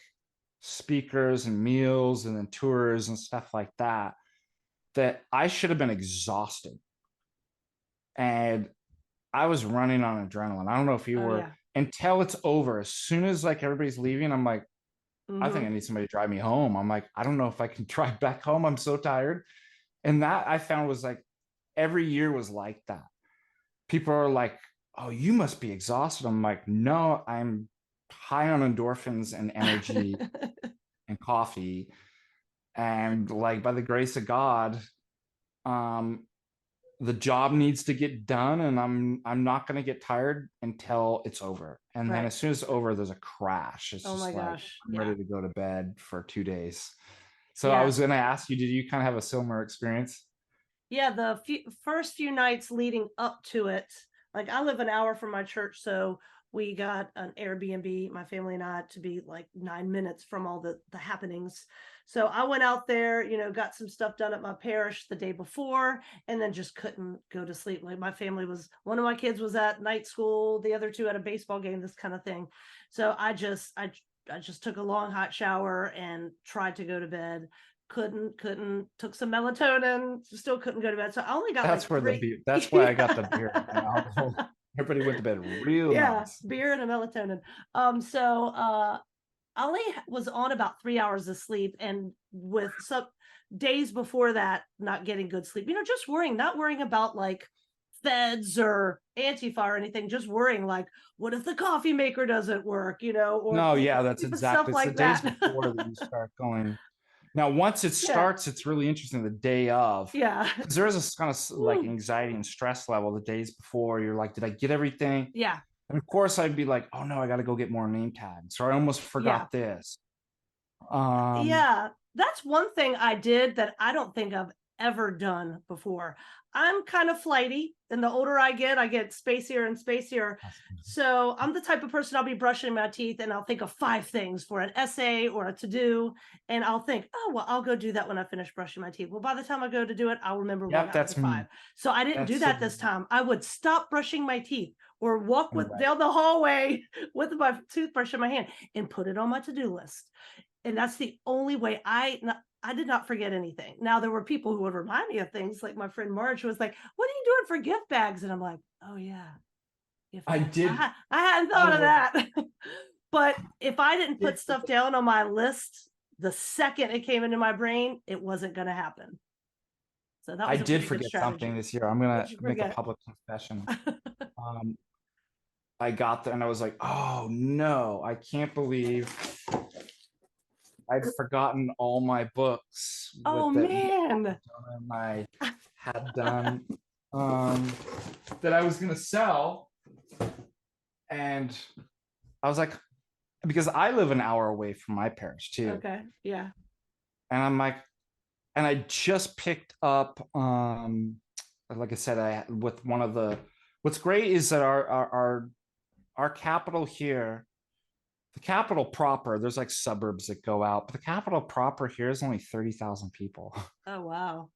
speakers and meals and then tours and stuff like that I should have been exhausted. And I was running on adrenaline. I don't know if you were, until it's over. As soon as like everybody's leaving, I'm like, I think I need somebody to drive me home. I'm like, I don't know if I can drive back home. I'm so tired. And that I found was like, every year was like that. People are like, oh, you must be exhausted. I'm like, no, I'm high on endorphins and energy and coffee. And like, by the grace of God, the job needs to get done, and I'm not going to get tired until it's over. And then Right. as soon as it's over, there's a crash. It's Oh my just like gosh. I'm Yeah. ready to go to bed for 2 days. So I Yeah. was going to ask you, did you kind of have a similar experience? Yeah, the first few nights leading up to it, like I live an hour from my church, so we got an Airbnb, my family and I, to be like 9 minutes from all the happenings. So I went out there, got some stuff done at my parish the day before, and then just couldn't go to sleep. Like my family was, one of my kids was at night school, the other two at a baseball game, this kind of thing. So I just took a long hot shower and tried to go to bed, couldn't, took some melatonin, still couldn't go to bed, so I only got like That's where the three. beer, that's why I got the beer and alcohol. Everybody went to bed real Yeah, nice. beer and a melatonin. So I only was on about 3 hours of sleep, and with some days before that not getting good sleep, just worrying, not worrying about like feds or Antifa or anything, just worrying like, what if the coffee maker doesn't work, or No, yeah, that's stuff exactly. It's the like days that. before that you start going. Now, once it Yeah, starts, it's really interesting the day of, yeah. because there is this kind of like Woo. anxiety and stress level the days before. You're like, did I get everything? Yeah, And of course, I'd be like, oh no, I got to go get more name tags, or I almost yeah. forgot this. Um, Yeah, that's one thing I did that I don't think I've ever done before. I'm kind of flighty, and the older I get spacier and spacier. So I'm the type of person, I'll be brushing my teeth and I'll think of five things for an essay or a to do. And I'll think, oh, well, I'll go do that when I finish brushing my teeth. Well, by the time I go to do it, I'll remember one yep, out of the that's me. five. So I didn't do That's so that this time. I would stop brushing my teeth or walk with right. down the hallway with my toothbrush in my hand and put it on my to-do list. And that's the only way I did not forget anything. Now there were people who would remind me of things, like my friend Marge was like, "What are you doing for gift bags?" And I'm like, "Oh yeah, gift I bags. did. I hadn't I thought of was. that." But if I didn't put stuff down on my list, the second it came into my brain, it wasn't going to happen. So that I was a did pretty good forget something strategy. this year. I'm gonna What'd you make a forget? public confession. Um, I got there and I was like, oh no, I can't believe I'd forgotten all my books Oh with that man. I had done, um, that I was gonna sell. And I was like, because I live an hour away from my parish too. Okay. Yeah. And I'm like, and I just picked up, like I said, I with one of the, what's great is that our capital here, the capital proper, there's like suburbs that go out, but the capital proper here is only 30,000 people. Oh wow.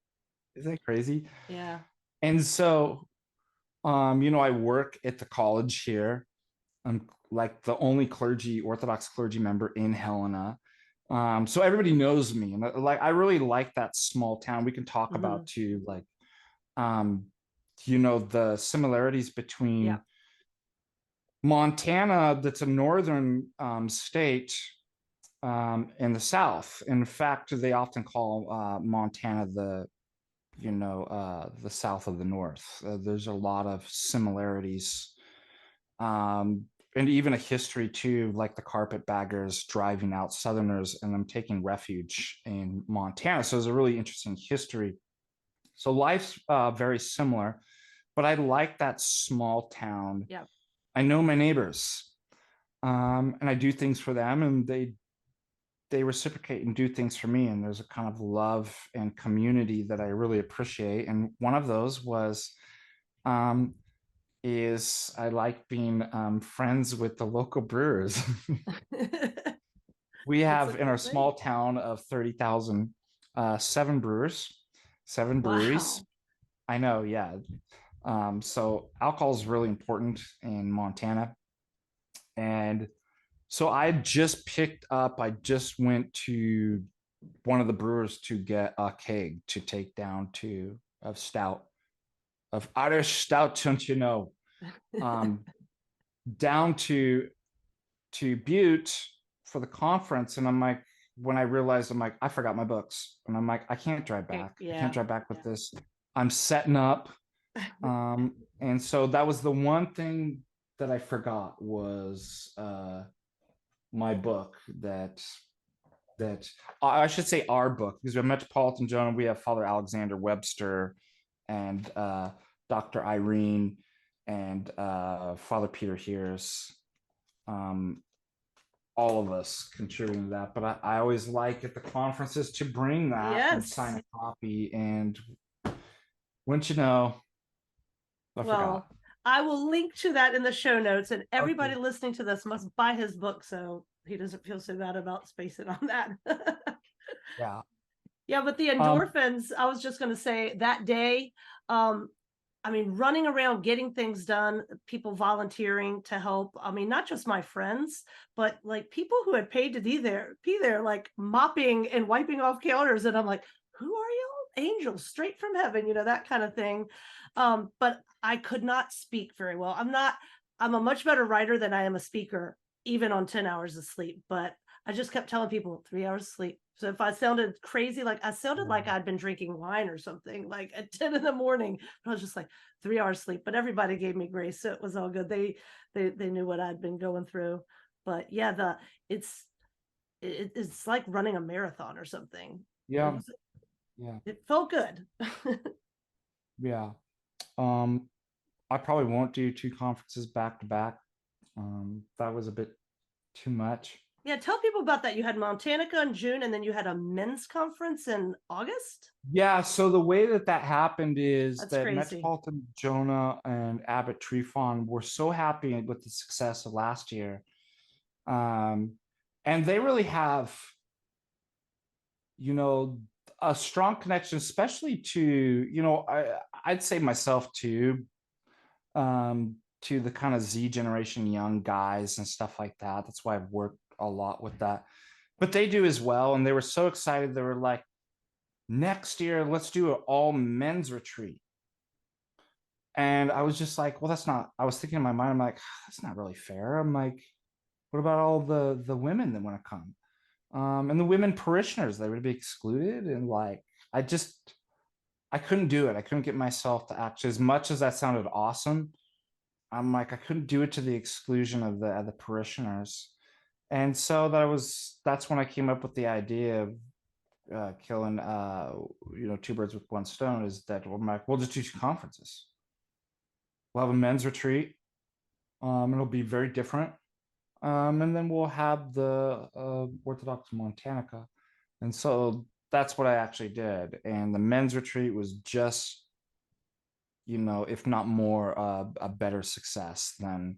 Isn't that crazy? Yeah. And so, I work at the college here. I'm like the only Orthodox clergy member in Helena. So everybody knows me. And like, I really like that small town. We can talk Hmm. about too, like, um, the similarities Yeah. between Montana, that's a northern state, in the South. In fact, they often call Montana the South of the North. There's a lot of similarities, and even a history too, like the carpetbaggers driving out Southerners and them taking refuge in Montana. So there's a really interesting history. So life's very similar, but I like that small town. Yeah. I know my neighbors, and I do things for them, and they reciprocate and do things for me. And there's a kind of love and community that I really appreciate. And one of those was, um, is I like being friends with the local brewers. We That's a have in our cool thing. small town of 30,000, seven brewers, seven breweries. Wow. I know, yeah. So alcohol is really important in Montana. And so I just went to one of the brewers to get a keg to take down to of stout, of Irish stout, don't you know? Um, down to Butte for the conference. And I'm like, when I realized, I'm like, I forgot my books. And I'm like, I can't drive Okay. back. I can't Yeah. drive back with Yeah. this. I'm setting up. And so that was the one thing that I forgot was my book that I should say our book, because we're Metropolitan Jonah, we have Father Alexander Webster, and Dr. Irene and Father Peter Hears, all of us contributing to that. But I always like at the conferences to bring that and sign a copy. And wouldn't you know, I forgot. I will link to that in the show notes, and everybody listening to this must buy his book so he doesn't feel so bad about spacing on that. Yeah. Yeah, but the endorphins, I was just going to say that day, I mean, running around, getting things done, people volunteering to help. I mean, not just my friends, but like people who had paid to be there, like mopping and wiping off counters. And I'm like, who are you? Angels straight from heaven, that kind of thing. But I could not speak very well. I'm a much better writer than I am a speaker, even on 10 hours of sleep. But I just kept telling people 3 hours of sleep. So if I sounded crazy, like I sounded like I'd been drinking wine or something, like at 10 in the morning, I was just like 3 hours sleep, but everybody gave me grace. So it was all good. They knew what I'd been going through. But yeah, it's like running a marathon or something. Yeah. It felt good. Yeah. I probably won't do 2 conferences back to back. That was a bit too much. Yeah, tell people about that. You had Montanica in June, and then you had a men's conference in August. Yeah, so the way that happened is That's that crazy. Metropolitan Jonah and Abbott Tree Farm were so happy with the success of last year. And they really have, a strong connection, especially to, I'd say myself too, to the kind of Z generation young guys and stuff like that. That's why I've worked a lot with that. But they do as well. And they were so excited. They were like, next year, let's do an all men's retreat. And I was just like, well, I was thinking in my mind, I'm like, that's not really fair. I'm like, what about all the women that want to come? And the women parishioners, they would be excluded. And like, I couldn't do it. I couldn't get myself to actually, as much as that sounded awesome, I'm like, I couldn't do it to the exclusion of the parishioners. And so that's when I came up with the idea of killing 2 birds with 1 stone, is that we'll just do 2 conferences. We'll have a men's retreat. It'll be very different. And then we'll have the Orthodox Montanica. And so that's what I actually did. And the men's retreat was just, if not more, a better success than.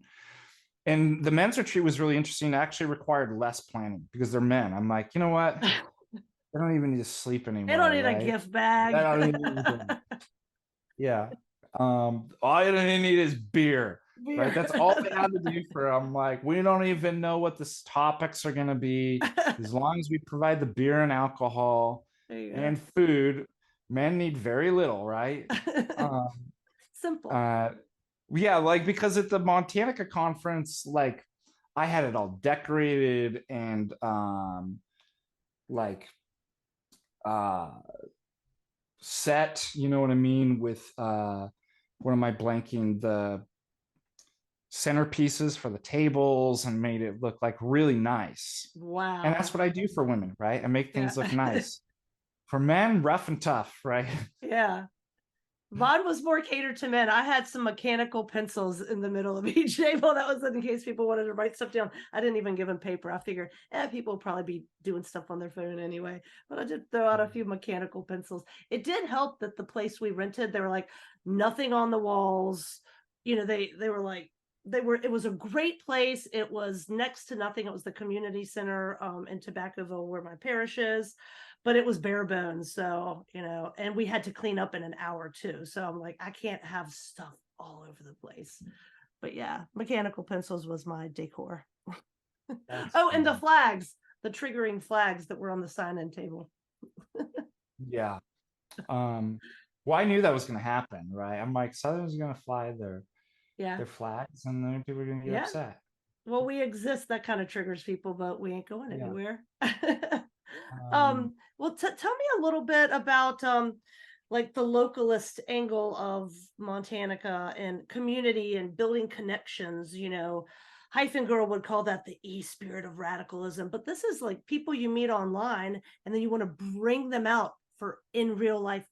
And the men's retreat was really interesting. It actually required less planning because they're men. I'm like, you know what? They don't even need to sleep anymore. They don't need a gift bag. Yeah. All you need is beer. Right. That's all they had to do for. I'm like, we don't even know what the topics are going to be. As long as we provide the beer and alcohol and food, men need very little, right? Simple. Yeah, like because at the Montanica conference, like I had it all decorated and like set, you know what I mean, with what am I blanking, the centerpieces for the tables, and made it look like really nice. Wow. And that's what I do for women, right? I make things look nice. For men, rough and tough, right? Yeah. Mine was more catered to men. I had some mechanical pencils in the middle of each table. That was in case people wanted to write stuff down. I didn't even give them paper. I figured, people will probably be doing stuff on their phone anyway. But I did throw out a few mechanical pencils. It did help that the place we rented, they were like nothing on the walls. They were like, it was a great place. It was next to nothing. It was the community center in Tobaccoville, where my parish is, but it was bare bones. So, and we had to clean up in an hour too. So I'm like, I can't have stuff all over the place. But yeah, mechanical pencils was my decor. And the flags, the triggering flags that were on the sign-in table. Yeah. Well, I knew that was going to happen, right? I'm like, Southern's going to fly their flags, and then people are going to get upset. Well, we exist. That kind of triggers people, but we ain't going anywhere. Well, tell me a little bit about like the localist angle of Montanica and community and building connections. Hyphen Girl would call that the spirit of radicalism, but this is like people you meet online, and then you want to bring them out for in real life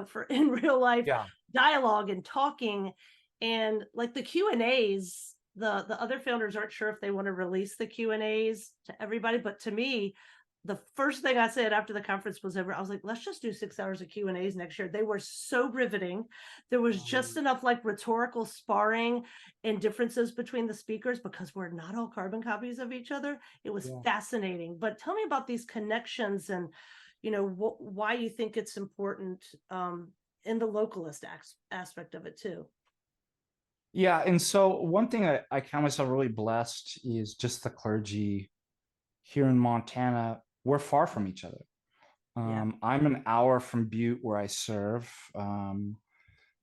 for in real life Yeah. dialogue and talking. And like the Q&As, the other founders aren't sure if they want to release the Q&As to everybody, but to me, the first thing I said after the conference was over, I was like, let's just do 6 hours of Q&As next year. They were so riveting. There was just enough like rhetorical sparring and differences between the speakers because we're not all carbon copies of each other. It was fascinating. But tell me about these connections and why you think it's important in the localist aspect of it too. Yeah. And so one thing I count myself really blessed is just the clergy here in Montana. We're far from each other. I'm an hour from Butte where I serve. And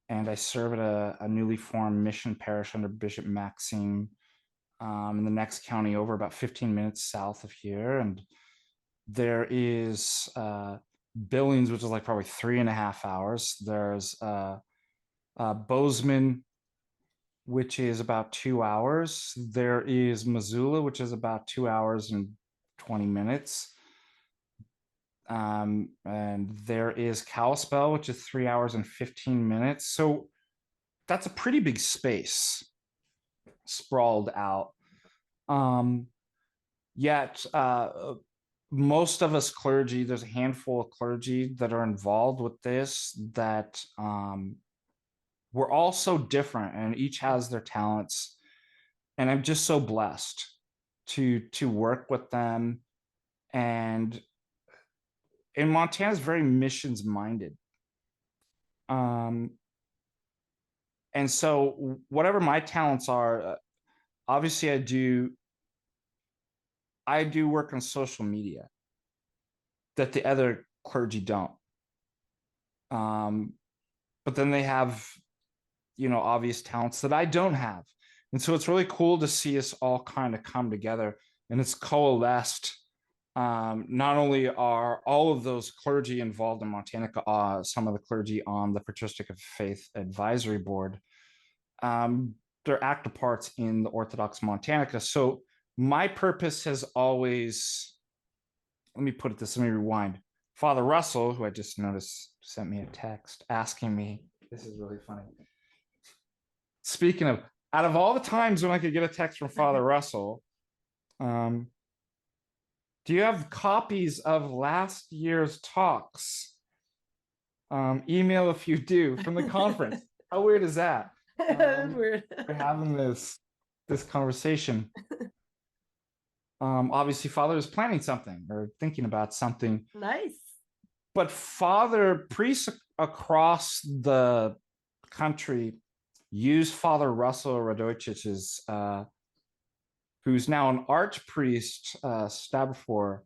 I serve at a newly formed mission parish under Bishop Maxime in the next county over, about 15 minutes south of here. And there is Billings, which is like probably 3.5 hours. There's Bozeman, which is about 2 hours. There is Missoula, which is about 2 hours and 20 minutes. And there is Kalispell, which is 3 hours and 15 minutes. So that's a pretty big space sprawled out. Yet most of us clergy, there's a handful of clergy that are involved with this, that we're all so different and each has their talents. And I'm just so blessed to work with them. And Montana is very missions minded. And so whatever my talents are, obviously I do work on social media that the other clergy don't. But then they have, obvious talents that I don't have. And so it's really cool to see us all kind of come together, and it's coalesced. Not only are all of those clergy involved in Montanica, some of the clergy on the Patristic of Faith Advisory Board, they're active parts in the Orthodox Montanica. So my purpose has always, let me rewind. Father Russell, who I just noticed sent me a text asking me, this is really funny. Speaking of, out of all the times when I could get a text from Father Russell, do you have copies of last year's talks? Email if you do, from the conference. How weird is that? Weird. We're having this conversation. Obviously, Father is planning something or thinking about something. Nice. But priests across the country use Father Russell Radojic's, who's now an archpriest, Stabafor,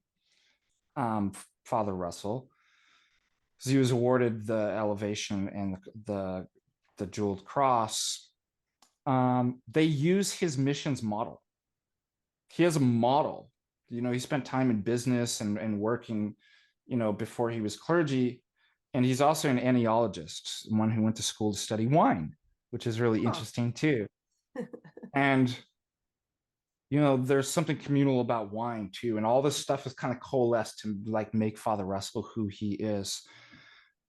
Father Russell, because he was awarded the elevation and the jeweled cross. They use his missions model. He has a model. He spent time in business and working, before he was clergy. And he's also an aniologist, one who went to school to study wine, which is really interesting too. And, there's something communal about wine too. And all this stuff is kind of coalesced to like make Father Russell who he is.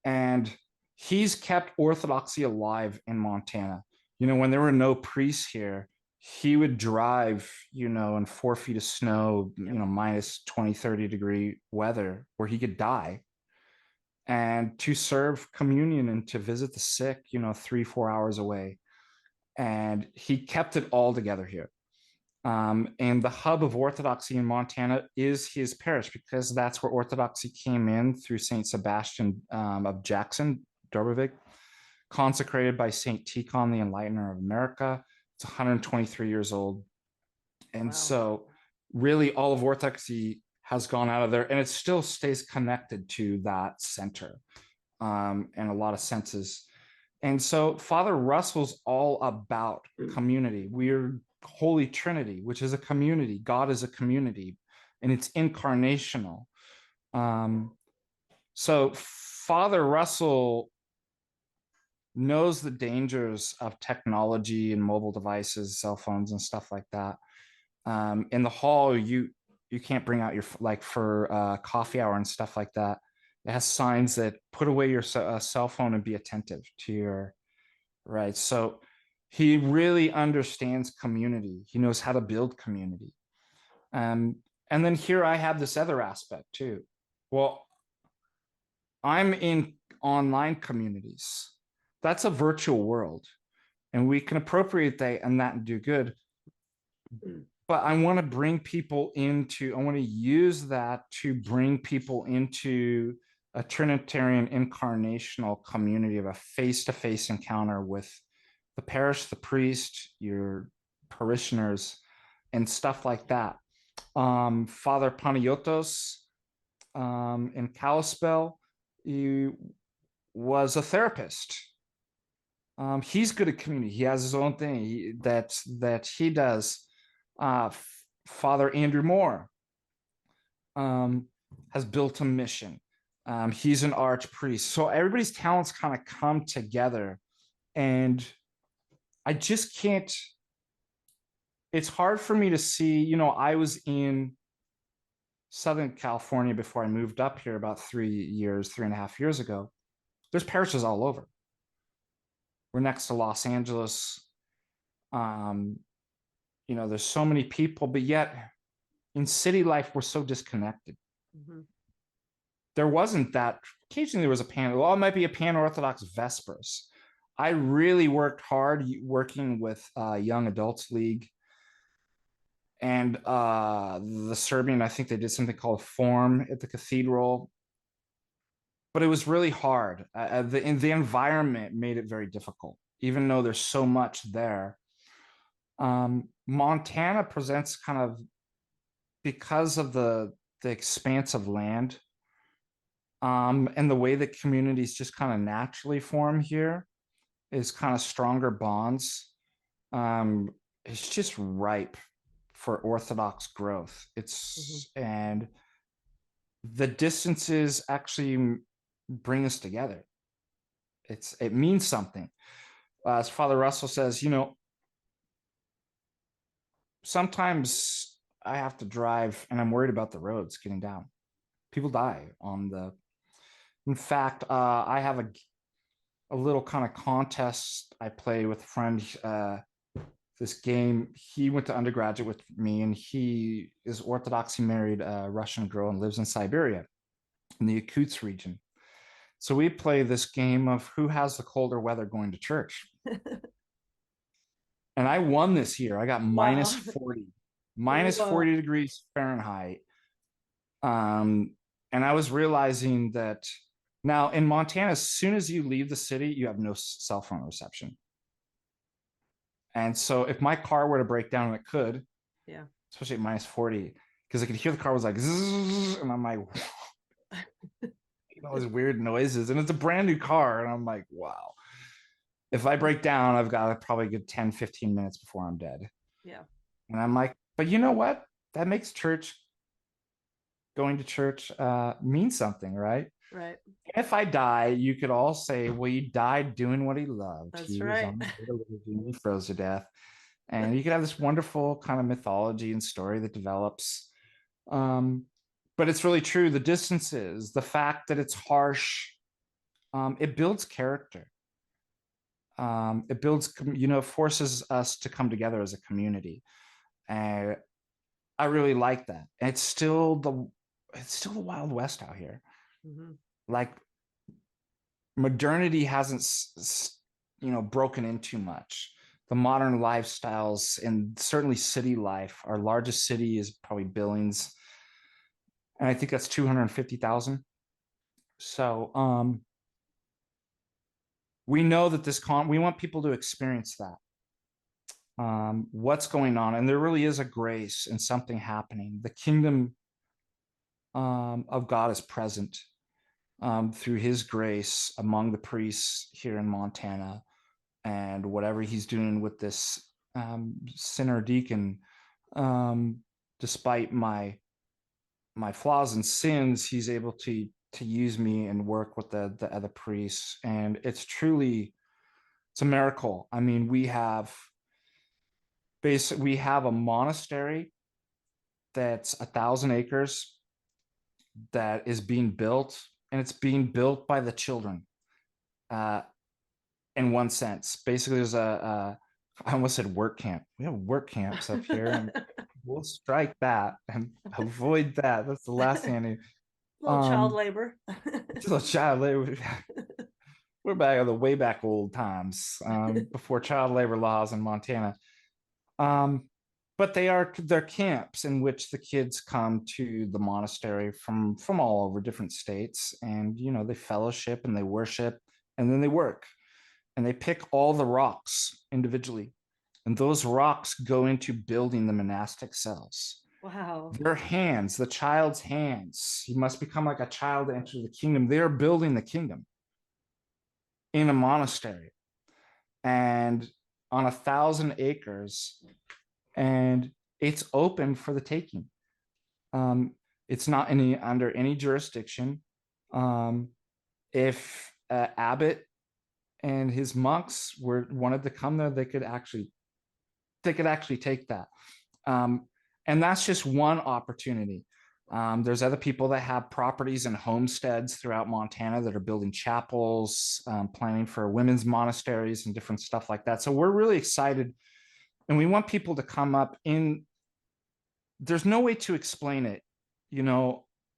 And he's kept Orthodoxy alive in Montana. When there were no priests here, he would drive, in 4 feet of snow, minus 20, 30 degree weather where he could die, and to serve communion and to visit the sick, 3-4 hours away. And he kept it all together here. And the hub of Orthodoxy in Montana is his parish, because that's where Orthodoxy came in through St. Sebastian of Jackson, Dobrovic, consecrated by St. Deacon, the Enlightener of America. It's 123 years old. And so really all of Orthodoxy has gone out of there, and it still stays connected to that center in a lot of senses. And so Father Russell's all about community. We're Holy Trinity, which is a community. God is a community, and it's incarnational. So Father Russell knows the dangers of technology and mobile devices, cell phones and stuff like that. In the hall, you can't bring out your, like for coffee hour and stuff like that, It has signs that put away your cell phone and be attentive to your, right? So he really understands community. He knows how to build community. And then here I have this other aspect too. Well, I'm in online communities. That's a virtual world, and we can appropriate that and do good. But I want to bring people into, I want to use that to bring people into a Trinitarian incarnational community of a face-to-face encounter with the parish, the priest, your parishioners, and stuff like that. Father Panayotos in Kalispell, he was a therapist. He's good at community. He has his own thing that he does. Father Andrew Moore has built a mission. He's an archpriest. So everybody's talents kind of come together, and I just can't. It's hard for me to see. I was in Southern California before I moved up here about 3.5 years ago. There's parishes all over. We're next to Los Angeles. There's so many people, but yet in city life, we're so disconnected. Mm-hmm. There wasn't that. Occasionally there was a it might be a pan-Orthodox Vespers. I really worked hard working with Young Adults League and the Serbian. I think they did something called Form at the cathedral, but it was really hard. The environment made it very difficult, even though there's so much there. Montana presents kind of, because of the expanse of land and the way that communities just kind of naturally form here, is kind of stronger bonds. It's just ripe for Orthodox growth. And the distances actually bring us together. It means something. As Father Russell says, sometimes I have to drive and I'm worried about the roads getting down. People die in fact, I have a little kind of contest I play with a friend. This game, he went to undergraduate with me, and he is Orthodox. He married a Russian girl and lives in Siberia in the Yakutsk region. So we play this game of who has the colder weather going to church. And I won this year. I got minus 40, minus 40 degrees Fahrenheit. And I was realizing that now in Montana, as soon as you leave the city, you have no cell phone reception. And so if my car were to break down, and it could, especially at minus 40, because I could hear the car was like, zzz, and I'm like, those weird noises. And it's a brand new car. And I'm like, wow. If I break down, I've got probably a good 10, 15 minutes before I'm dead. Yeah. And I'm like, but you know what? That makes going to church mean something, right? Right. If I die, you could all say, well, he died doing what he loved. That's he right. was on the way to liturgy, and he froze to death. And you could have this wonderful kind of mythology and story that develops. But it's really true. The distances, the fact that it's harsh, it builds character. It builds, forces us to come together as a community. And I really like that. And it's still the Wild West out here. Mm-hmm. Like modernity hasn't, broken in too much. The modern lifestyles, and certainly city life, our largest city is probably Billings, and I think that's 250,000. So we know that we want people to experience that. What's going on, and there really is a grace and something happening. The kingdom of God is present through his grace among the priests here in Montana, and whatever he's doing with this sinner deacon, despite my flaws and sins, he's able to use me and work with the other priests. And it's a miracle. I mean, we have a monastery that's 1,000 acres that is being built, and it's being built by the children. In one sense, basically, there's I almost said work camp. We have work camps up here, and we'll strike that and avoid that. That's the last thing I need. Little child labor. Little child labor. We're back on the way back old times, before child labor laws in Montana. But they're camps in which the kids come to the monastery from all over different states, and they fellowship and they worship, and then they work, and they pick all the rocks individually, and those rocks go into building the monastic cells. Wow. Their hands, the child's hands, you must become like a child to enter the kingdom. They're building the kingdom in a monastery and on 1,000 acres, and it's open for the taking. It's not under any jurisdiction. If Abbot and his monks wanted to come there, they could actually take that. And that's just one opportunity. There's other people that have properties and homesteads throughout Montana that are building chapels, planning for women's monasteries and different stuff like that. So we're really excited, and we want people to come up in. There's no way to explain it.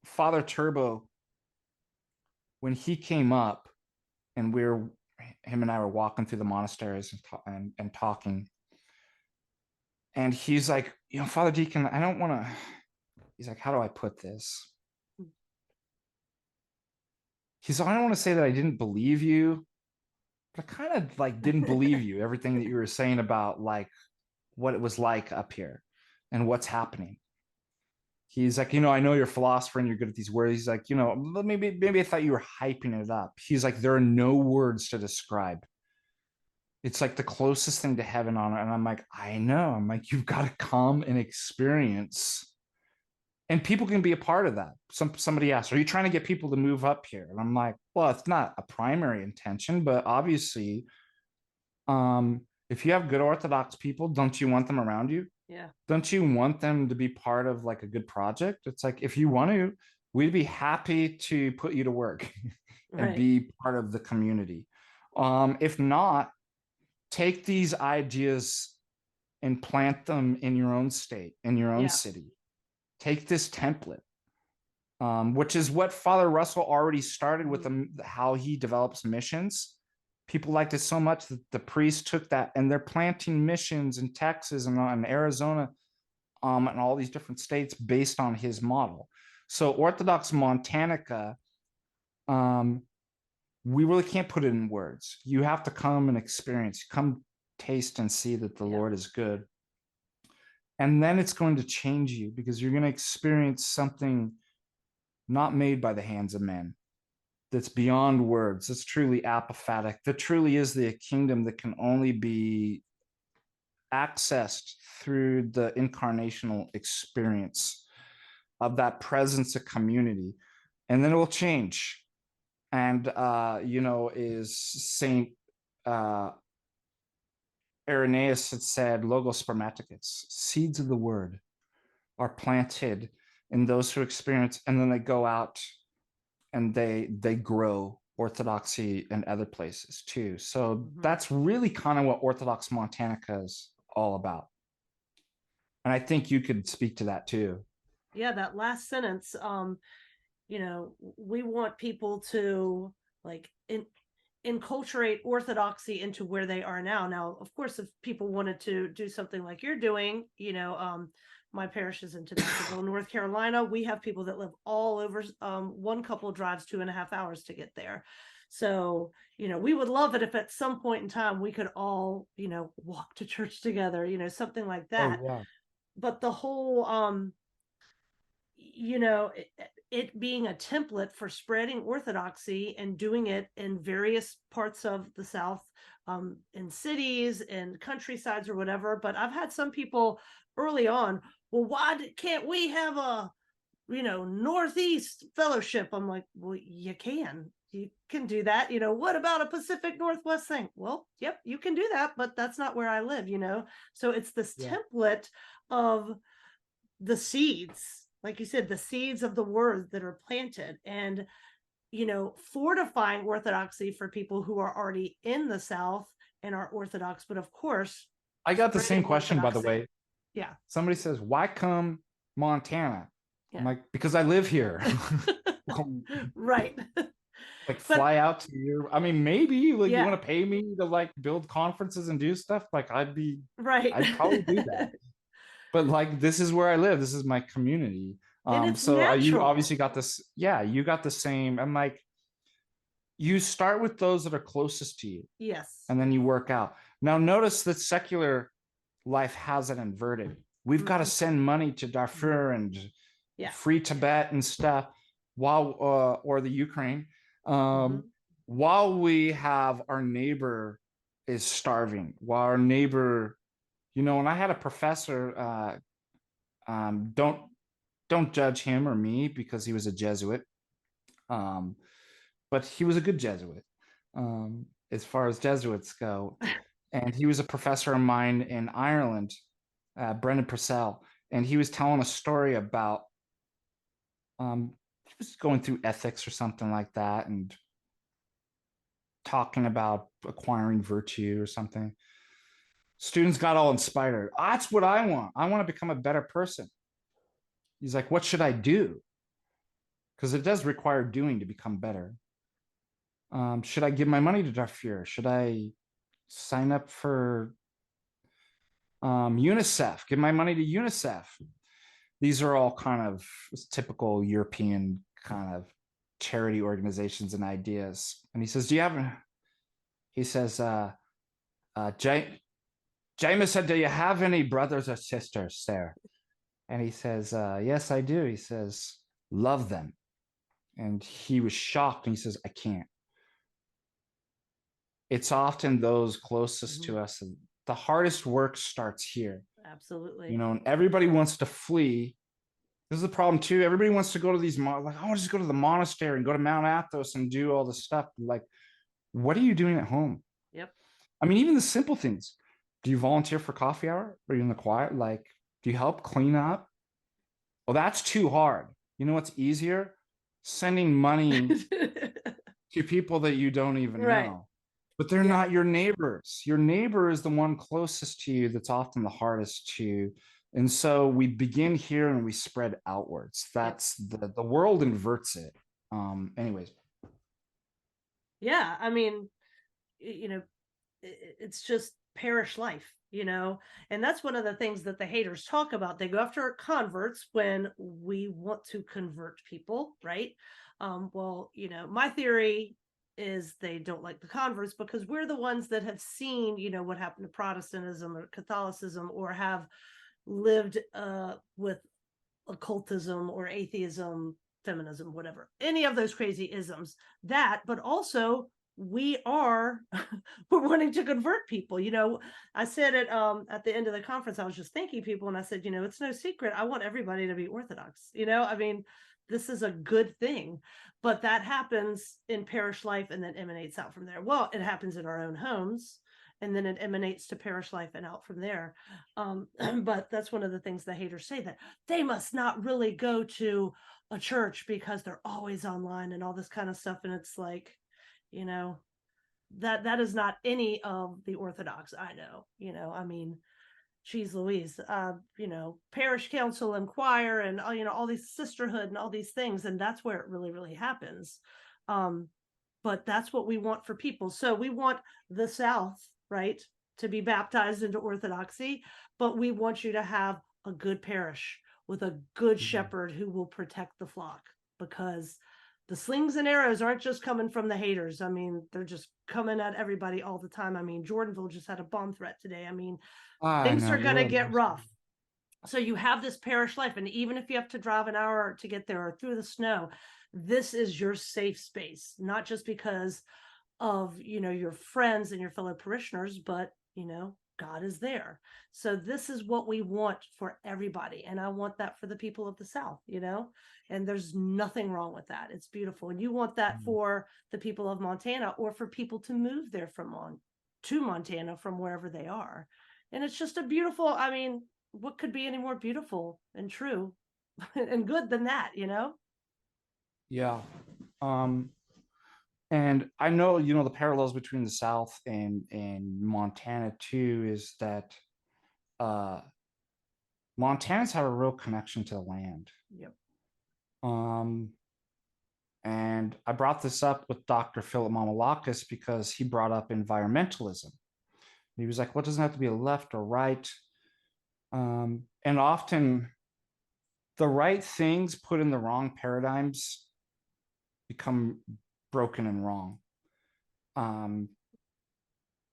Father Turbo, when he came up, and him and I were walking through the monasteries and talking, and he's like, Father Deacon, I don't want to. He's like, how do I put this? He's like, I don't want to say that I didn't believe you, but I kind of like didn't believe you, everything that you were saying about like what it was like up here and what's happening. He's like, I know you're a philosopher and you're good at these words. He's like, maybe I thought you were hyping it up. He's like, there are no words to describe. It's like the closest thing to heaven on it. And I'm like, I know. I'm like, you've got to come and experience. And people can be a part of that. Somebody asked, are you trying to get people to move up here? And I'm like, well, it's not a primary intention, but obviously, if you have good Orthodox people, don't you want them around you? Yeah. Don't you want them to be part of like a good project? It's like, if you want to, we'd be happy to put you to work and be part of the community. If not, take these ideas and plant them in your own state, in your own city. Take this template, which is what Father Russell already started with how he develops missions. People liked it so much that the priests took that, and they're planting missions in Texas and Arizona, and all these different states based on his model. So Orthodox Montanica, we really can't put it in words. You have to come and experience, come taste and see that the Lord is good. And then it's going to change you, because you're going to experience something not made by the hands of men, that's beyond words, that's truly apophatic, that truly is the kingdom that can only be accessed through the incarnational experience of that presence of community. And then it will change. And, is Saint Ananias had said, Logos spermaticus, seeds of the word are planted in those who experience, and then they go out and they grow Orthodoxy in other places too. So that's really kind of what Orthodox Montanica is all about. And I think you could speak to that too. Yeah, that last sentence, we want people to like enculturate Orthodoxy into where they are now. Now, of course, if people wanted to do something like you're doing, my parish is in Temecula, North Carolina. We have people that live all over. One couple drives 2.5 hours to get there. So, we would love it if at some point in time we could all, walk to church together, something like that. Oh, yeah. But the whole, it being a template for spreading Orthodoxy and doing it in various parts of the South, in cities and countrysides or whatever. But I've had some people early on, well, why can't we have a, Northeast fellowship? I'm like, well, you can do that. What about a Pacific Northwest thing? Well, yep, you can do that, but that's not where I live, So it's this template of the seeds, like you said, the seeds of the word that are planted. And fortifying orthodoxy for people who are already in the South and are Orthodox, but of course, I got the same spreading question, by the orthodoxy. way. Yeah. Somebody says, why come Montana? I'm Yeah. like, because I live here. Right. Like But fly out to you. I mean, maybe like you yeah, want to pay me to like build conferences and do stuff. Like right. I'd probably do that. But like this is where I live. This is my community. And it's So you natural. obviously got this. Yeah, you got the same. I'm like, you start with those that are closest to you, Yes. and then you work out. Now notice that secular life has it inverted. We've got to Mhm. send money to Darfur and Yeah. free Tibet and stuff, while or the Ukraine, Mhm. while we have our neighbor is starving, while our neighbor, and I had a professor. Don't judge him or me because he was a Jesuit, um, but he was a good Jesuit, as far as Jesuits go, and he was a professor of mine in Ireland, Brendan Purcell, and he was telling a story about he was going through ethics or something like that, and talking about acquiring virtue or something. Students got all inspired. That's what I want. I want to become a better person. He's like, what should I do? Because it does require doing to become better. Should I give my money to Darfur? Should I sign up for UNICEF? Give my money to UNICEF? These are all kind of typical European kind of charity organizations and ideas. And he says, he says, James said, do you have any brothers or sisters there? And he says, yes, I do. He says, love them. And he was shocked. And he says, I can't. It's often those closest to us. And the hardest work starts here. Absolutely. And everybody wants to flee. This is the problem too. Everybody wants to go to these, like, I want to just go to the monastery and go to Mount Athos and do all this stuff. Like, what are you doing at home? Yep. I mean, even the simple things. Do you volunteer for coffee hour? Are you in the choir? Like, do you help clean up? Well, that's too hard. You know what's easier? Sending money to people that you don't even Right. know. But they're Yeah. not your neighbors. Your neighbor is the one closest to you that's often the hardest to. And so we begin here and we spread outwards. That's the world inverts it. Anyways. Yeah. I mean, it's just parish life, and that's one of the things that the haters talk about. They go after converts when we want to convert people, right? Well, my theory is they don't like the converts because we're the ones that have seen, what happened to Protestantism or Catholicism, or have lived with occultism or atheism, feminism, whatever, any of those crazy isms. But also we are we're wanting to convert people. I said it at the end of the conference. I was just thanking people, and I said, it's no secret. I want everybody to be Orthodox. I mean, this is a good thing, but that happens in parish life and then emanates out from there. Well, it happens in our own homes, and then it emanates to parish life and out from there. But that's one of the things the haters say, that they must not really go to a church because they're always online and all this kind of stuff. And it's like, you know, that is not any of the Orthodox I know. I mean, geez Louise, parish council and choir and all these sisterhood and all these things, and that's where it really, really happens. But that's what we want for people. So we want the South, right, to be baptized into Orthodoxy, but we want you to have a good parish with a good shepherd who will protect the flock, because the slings and arrows aren't just coming from the haters. I mean, they're just coming at everybody all the time. I mean, Jordanville just had a bomb threat today. I mean, things are going to get rough. So you have this parish life, and even if you have to drive an hour to get there or through the snow, this is your safe space, not just because of your friends and your fellow parishioners, but God is there. So this is what we want for everybody, and I want that for the people of the South. And there's nothing wrong with that. It's beautiful. And you want that for the people of Montana, or for people to move there to Montana from wherever they are. And it's just a beautiful, I mean, what could be any more beautiful and true and good than that? Yeah. And I know, the parallels between the South and Montana too is that uh, Montanans have a real connection to the land. Yep. Um, and I brought this up with Dr. Philip Mamalakis because he brought up environmentalism. He was like, "What doesn't have to be a left or right?" And often the right things put in the wrong paradigms become broken and wrong. Um,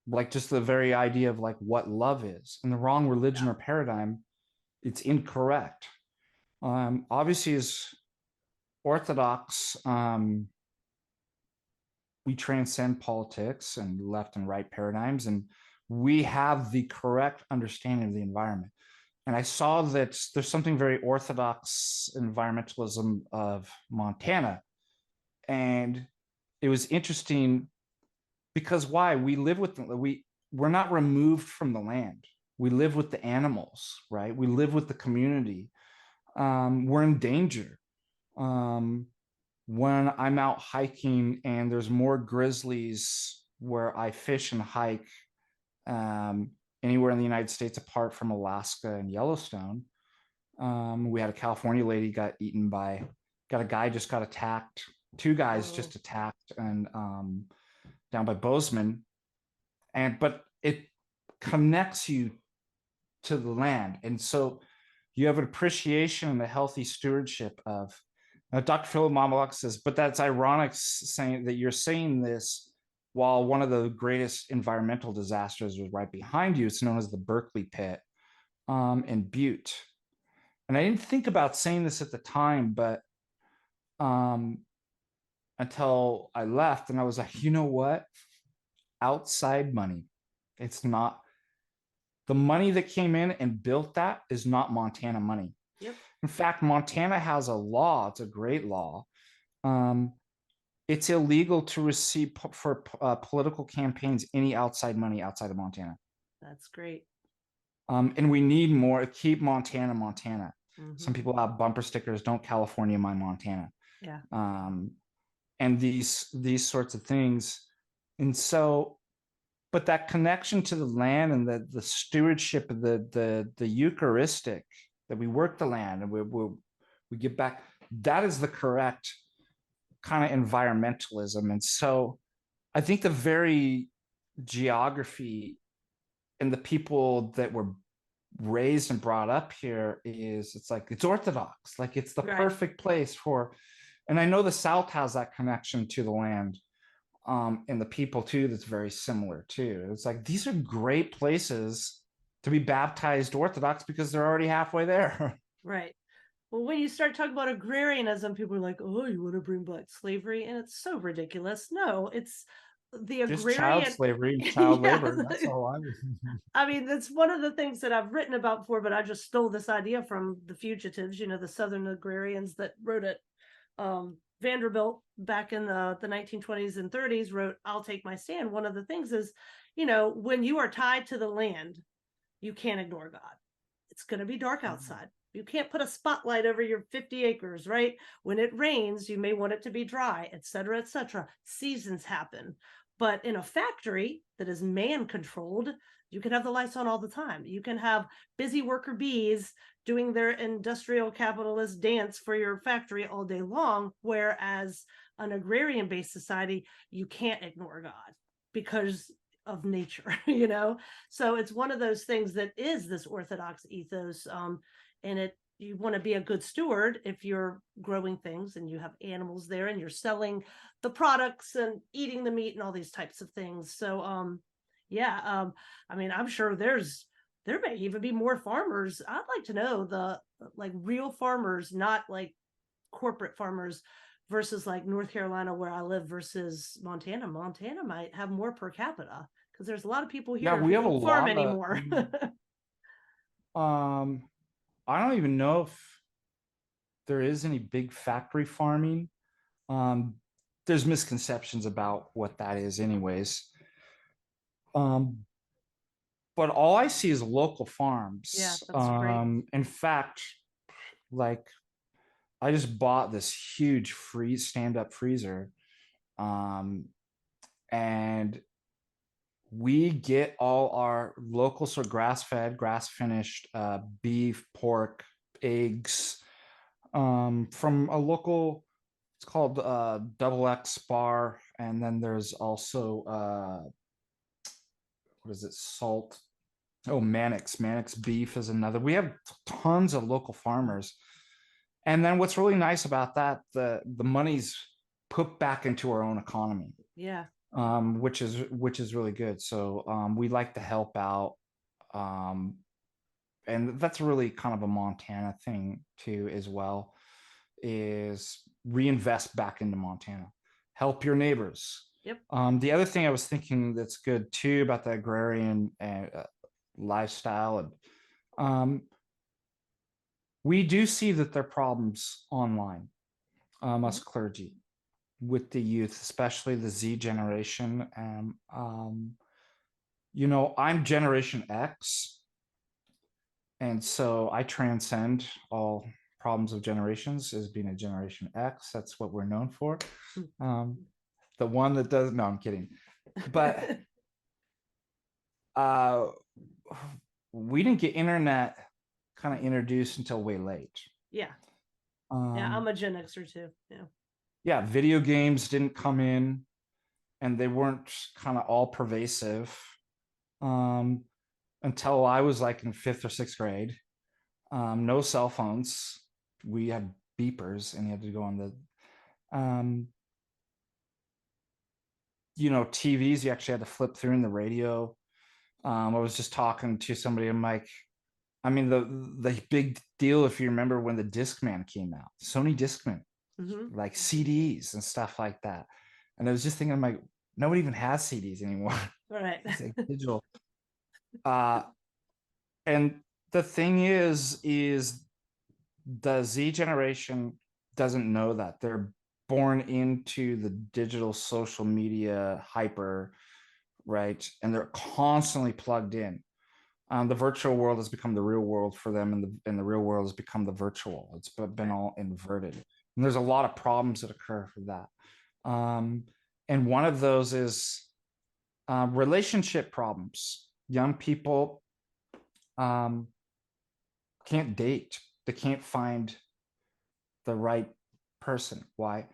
like just the very idea of like what love is in the wrong religion or paradigm, it's incorrect. Obviously, as Orthodox, we transcend politics and left and right paradigms, and we have the correct understanding of the environment. And I saw that there's something very orthodox environmentalism of Montana. And it was interesting because why? We live with we're not removed from the land. We live with the animals, right? We live with the community. We're in danger. When I'm out hiking and there's more grizzlies where I fish and hike, um, anywhere in the United States apart from Alaska and Yellowstone. We had a California lady got a guy just got attacked, two guys just attacked, and down by Bozeman, but it connects you to the land, and so you have an appreciation and a healthy stewardship of. Dr. Philip Mamalak says, but that's ironic saying that you're saying this while one of the greatest environmental disasters was right behind you. It's known as the Berkeley Pit in Butte. And I didn't think about saying this at the time, but until I left, and I was like, you know what? Outside money. It's not the money that came in and built that is not Montana money. Yep. In fact, Montana has a law. It's a great law. It's illegal to receive for political campaigns any outside money outside of Montana. That's great. And we need more. Keep Montana, Montana. Mm-hmm. Some people have bumper stickers. Don't California my Montana. Yeah. And these sorts of things. And so, but that connection to the land and the stewardship of the Eucharistic, that we work the land and we give back, that is the correct kind of environmentalism. And so I think the very geography and the people that were raised and brought up here it's like it's orthodox, like it's the perfect place for. And I know the South has that connection to the land, and the people too, that's very similar too. It's like these are great places to be baptized Orthodox because they're already halfway there. Right. Well, when you start talking about agrarianism, people are like, "Oh, you want to bring back slavery?" And it's so ridiculous. No, it's the agrarian. Just child slavery and child labor. That's all I mean, that's one of the things that I've written about before, but I just stole this idea from the fugitives, the Southern agrarians that wrote it. Vanderbilt back in the 1920s and 30s wrote, "I'll take my stand." One of the things is, when you are tied to the land, you can't ignore God. It's going to be dark outside. You can't put a spotlight over your 50 acres, right? When it rains, you may want it to be dry, et cetera, et cetera. Seasons happen. But in a factory that is man controlled, you can have the lights on all the time. You can have busy worker bees doing their industrial capitalist dance for your factory all day long. Whereas an agrarian based society, you can't ignore God because of nature, So it's one of those things that is this orthodox ethos. And you want to be a good steward if you're growing things and you have animals there and you're selling the products and eating the meat and all these types of things. So I mean, I'm sure there may even be more farmers. I'd like to know the like real farmers, not like corporate farmers, versus like North Carolina where I live versus Montana. Montana might have more per capita because there's a lot of people here we have a farm lot anymore. I don't even know if there is any big factory farming. There's misconceptions about what that is anyways. But all I see is local farms. Yeah, that's great. In fact, like I just bought this huge stand-up freezer, And we get all our local sort of grass-fed, grass-finished beef, pork, eggs from a local. It's called Double X Bar, and then there's also what is it? Salt. Oh, Mannix. Mannix Beef is another. We have tons of local farmers, and then what's really nice about that, the money's put back into our own economy. Yeah. Which is really good. So we like to help out, and that's really kind of a Montana thing too, as well, is reinvest back into Montana, help your neighbors. Yep. The other thing I was thinking that's good too about the agrarian lifestyle, and we do see that there are problems online, us clergy, with the youth, especially the Z generation. And I'm Generation X, and so I transcend all problems of generations as being a Generation X. That's what we're known for. The one that does, no, I'm kidding. But we didn't get internet kind of introduced until way late. Yeah. I'm a Gen Xer too. Yeah, video games didn't come in, and they weren't kind of all pervasive until I was like in 5th or 6th grade. No cell phones. We had beepers, and you had to go on the TVs. You actually had to flip through in the radio. I was just talking to somebody. I'm like, I mean, the big deal, if you remember when the Discman came out, Sony Discman, like CDs and stuff like that. And I was just thinking, I'm like, nobody even has CDs anymore. Right. It's like digital. And the thing is the Z generation doesn't know that. They're born into the digital social media hyper, right? And they're constantly plugged in. The virtual world has become the real world for them, and the real world has become the virtual. It's been all inverted. And there's a lot of problems that occur for that. And one of those is relationship problems. Young people can't date. They can't find the right person. Why?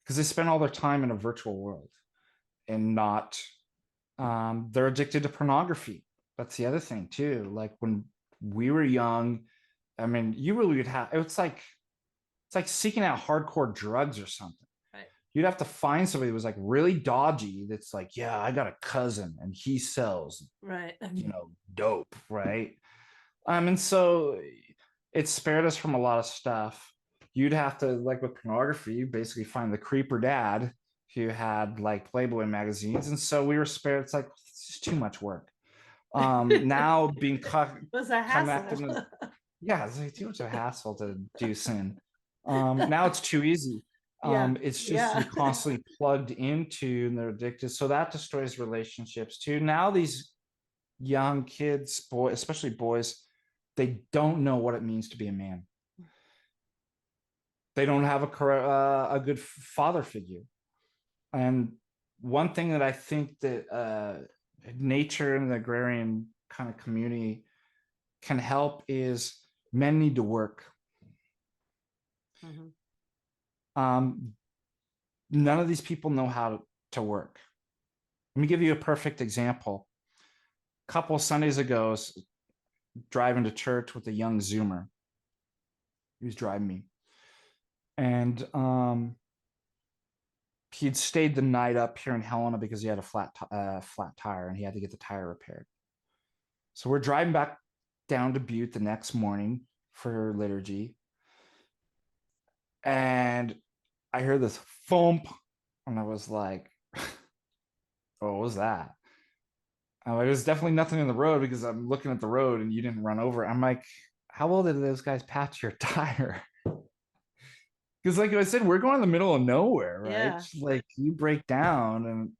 Because they spend all their time in a virtual world, and not they're addicted to pornography. That's the other thing too. Like when we were young, I mean, you really would have, it's like seeking out hardcore drugs or something. Right. You'd have to find somebody who was like really dodgy, that's like, yeah, I got a cousin and he sells dope, right? And so it spared us from a lot of stuff. You'd have to, like with pornography, basically find the creeper dad who had like Playboy magazines, and so we were spared. It's like, it's just too much work. Now being was a hassle. Yeah, it's like too much of a hassle to do sin. Now it's too easy. It's just you're constantly plugged into, and they're addicted. So that destroys relationships too. Now these young kids, especially boys, they don't know what it means to be a man. They don't have a good father figure. And one thing that I think that nature and the agrarian kind of community can help is men need to work. None of these people know how to work. Let me give you a perfect example. A couple of Sundays ago, I was driving to church with a young Zoomer. He was driving me. And he'd stayed the night up here in Helena because he had a flat tire, and he had to get the tire repaired. So we're driving back down to Butte the next morning for liturgy, and I heard this thump, and I was like, oh, what was that? There's definitely nothing in the road, because I'm looking at the road and you didn't run over. I'm like, how well did those guys patch your tire? Because like I said, we're going in the middle of nowhere, right? Yeah. Like you break down. And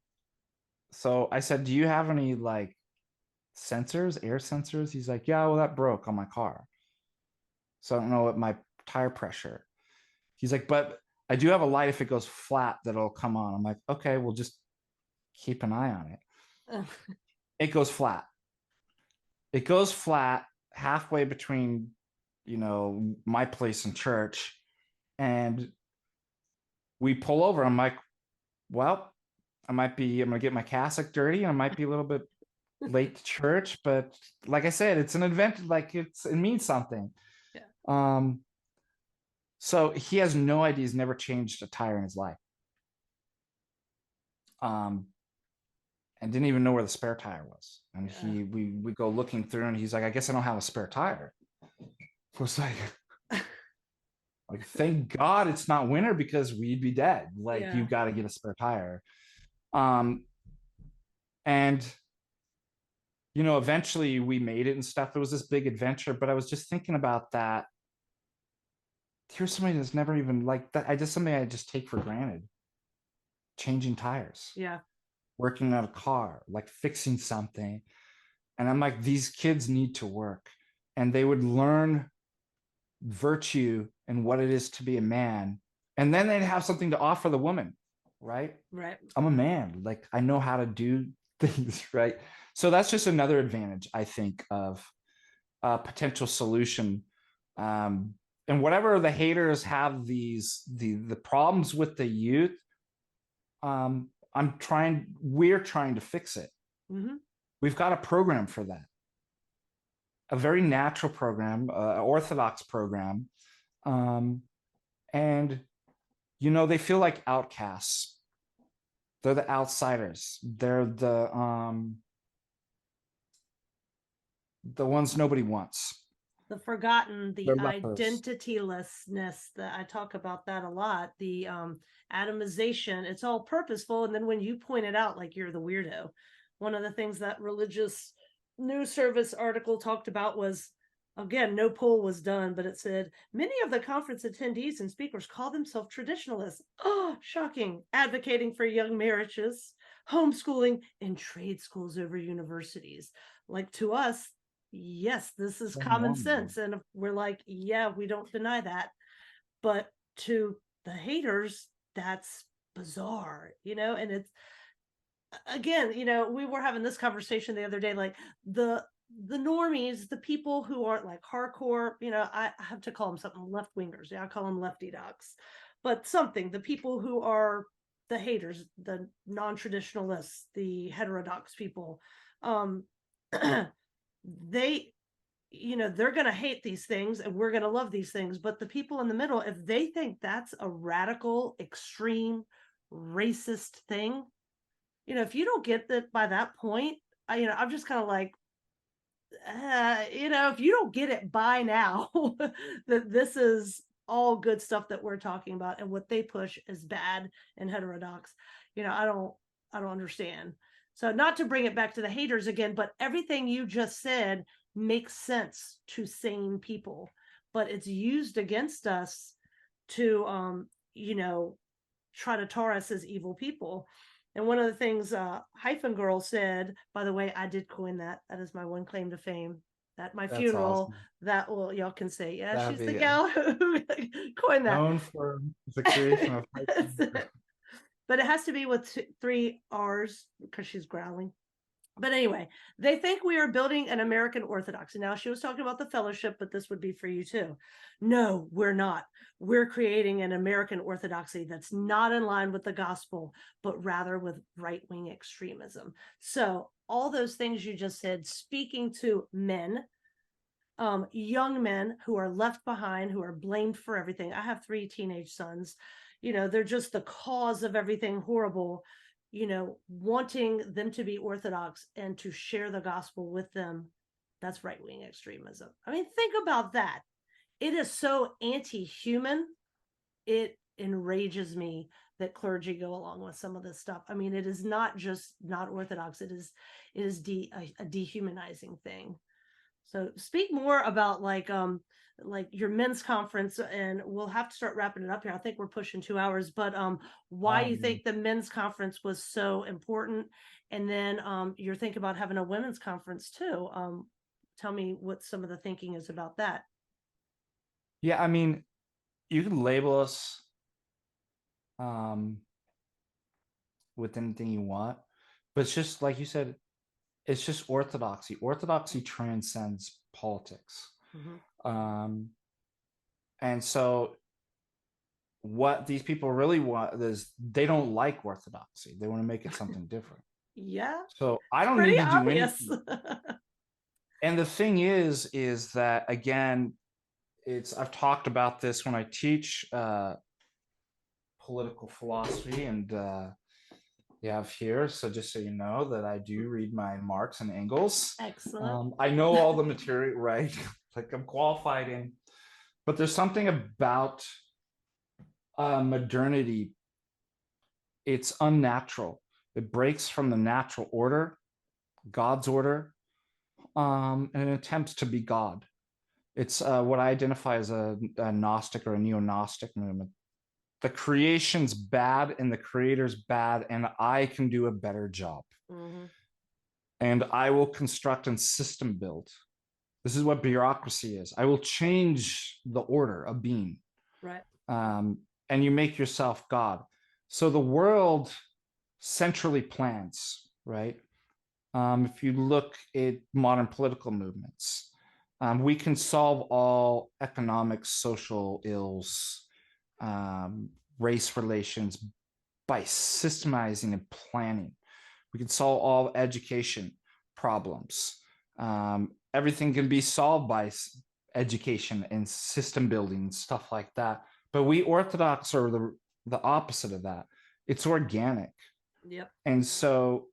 so I said, do you have any like sensors, air sensors? He's like, yeah, well, that broke on my car, so I don't know what my tire pressure. He's like, but I do have a light. If it goes flat, that'll come on. I'm like, okay, we'll just keep an eye on it. It goes flat. It goes flat halfway between, my place and church. And we pull over. I'm like, well, I'm going to get my cassock dirty. And I might be a little bit late to church. But like I said, it's an event. Like it means something. Yeah. So he has no idea. He's never changed a tire in his life. And didn't even know where the spare tire was. And we go looking through, and he's like, I guess I don't have a spare tire. I was like, thank God it's not winter, because we'd be dead. Like, you got to get a spare tire. And eventually we made it and stuff. It was this big adventure, but I was just thinking about that. Here's somebody that's never even like that. Something I just take for granted. Changing tires. Yeah. Working on a car, like fixing something. And I'm like, these kids need to work, and they would learn virtue and what it is to be a man. And then they'd have something to offer the woman, right? Right. I'm a man. Like, I know how to do things, right? So that's just another advantage, I think, of a potential solution. And whatever the haters have the problems with the youth, we're trying to fix it. Mm-hmm. We've got a program for that. A very natural program, Orthodox program. And, they feel like outcasts. They're the outsiders. They're the ones nobody wants. The forgotten, the identitylessness, that I talk about that a lot, the atomization. It's all purposeful. And then when you point it out, like, you're the weirdo. One of the things that religious news service article talked about was, again, no poll was done, but it said many of the conference attendees and speakers call themselves traditionalists. Oh, shocking. Advocating for young marriages, homeschooling, and trade schools over universities. Like, to us, yes, this is common sense. And we're like, yeah, we don't deny that. But to the haters, that's bizarre, and it's, again, we were having this conversation the other day, like the normies, the people who aren't like hardcore, I have to call them something, left wingers. Yeah, I call them lefty ducks, but something, the people who are the haters, the non-traditionalists, the heterodox people, they, they're going to hate these things and we're going to love these things. But the people in the middle, if they think that's a radical, extreme, racist thing, if you don't get that by that point, I'm just kind of like, if you don't get it by now, that this is all good stuff that we're talking about, and what they push is bad and heterodox, I don't understand. So, not to bring it back to the haters again, but everything you just said makes sense to sane people, but it's used against us to, try to tar us as evil people. And one of the things Hyphen Girl said, by the way, I did coin that. That is my one claim to fame. At my funeral, awesome. That will, y'all can say, yeah, that'd she's the gal who coined that. Known for the creation of but it has to be with 3 R's because she's growling. But anyway, they think we are building an American Orthodoxy. Now, she was talking about the fellowship, but this would be for you too. No, we're not. We're creating an American Orthodoxy that's not in line with the gospel, but rather with right-wing extremism. So all those things you just said, speaking to men, young men who are left behind, who are blamed for everything. I have 3 teenage sons. They're just the cause of everything horrible. Wanting them to be Orthodox and to share the gospel with them, that's right-wing extremism. I mean, think about that. It is so anti-human. It enrages me that clergy go along with some of this stuff. I mean, it is not just not Orthodox. It is a dehumanizing thing. So speak more about like your men's conference, and we'll have to start wrapping it up here. I think we're pushing 2 hours, but why you think the men's conference was so important, and then you're thinking about having a women's conference too. Tell me what some of the thinking is about that. Yeah, I mean, you can label us um, with anything you want. But it's just like you said, it's just orthodoxy. Orthodoxy transcends politics. Um, and so what these people really want is they don't like orthodoxy. They want to make it something different. Yeah. So I don't Pretty need to do obvious. anything. And the thing is that again, I've talked about this when I teach political philosophy, and you have here. So just so you know that I do read my Marx and Engels. Excellent. I know all the material, right? Like I'm qualified in, but there's something about modernity. It's unnatural. It breaks from the natural order, God's order, and it attempts to be God. It's what I identify as a Gnostic or a neo-Gnostic movement. The creation's bad and the creator's bad, and I can do a better job. And I will construct and system build. This is what bureaucracy is. I will change the order of being. Right. And you make yourself God. So the world centrally plans, right? If you look at modern political movements, we can solve all economic, social ills, race relations by systemizing and planning. We can solve all education problems. Everything can be solved by education and system building and stuff like that. But we Orthodox are the opposite of that. It's organic. Yep. And so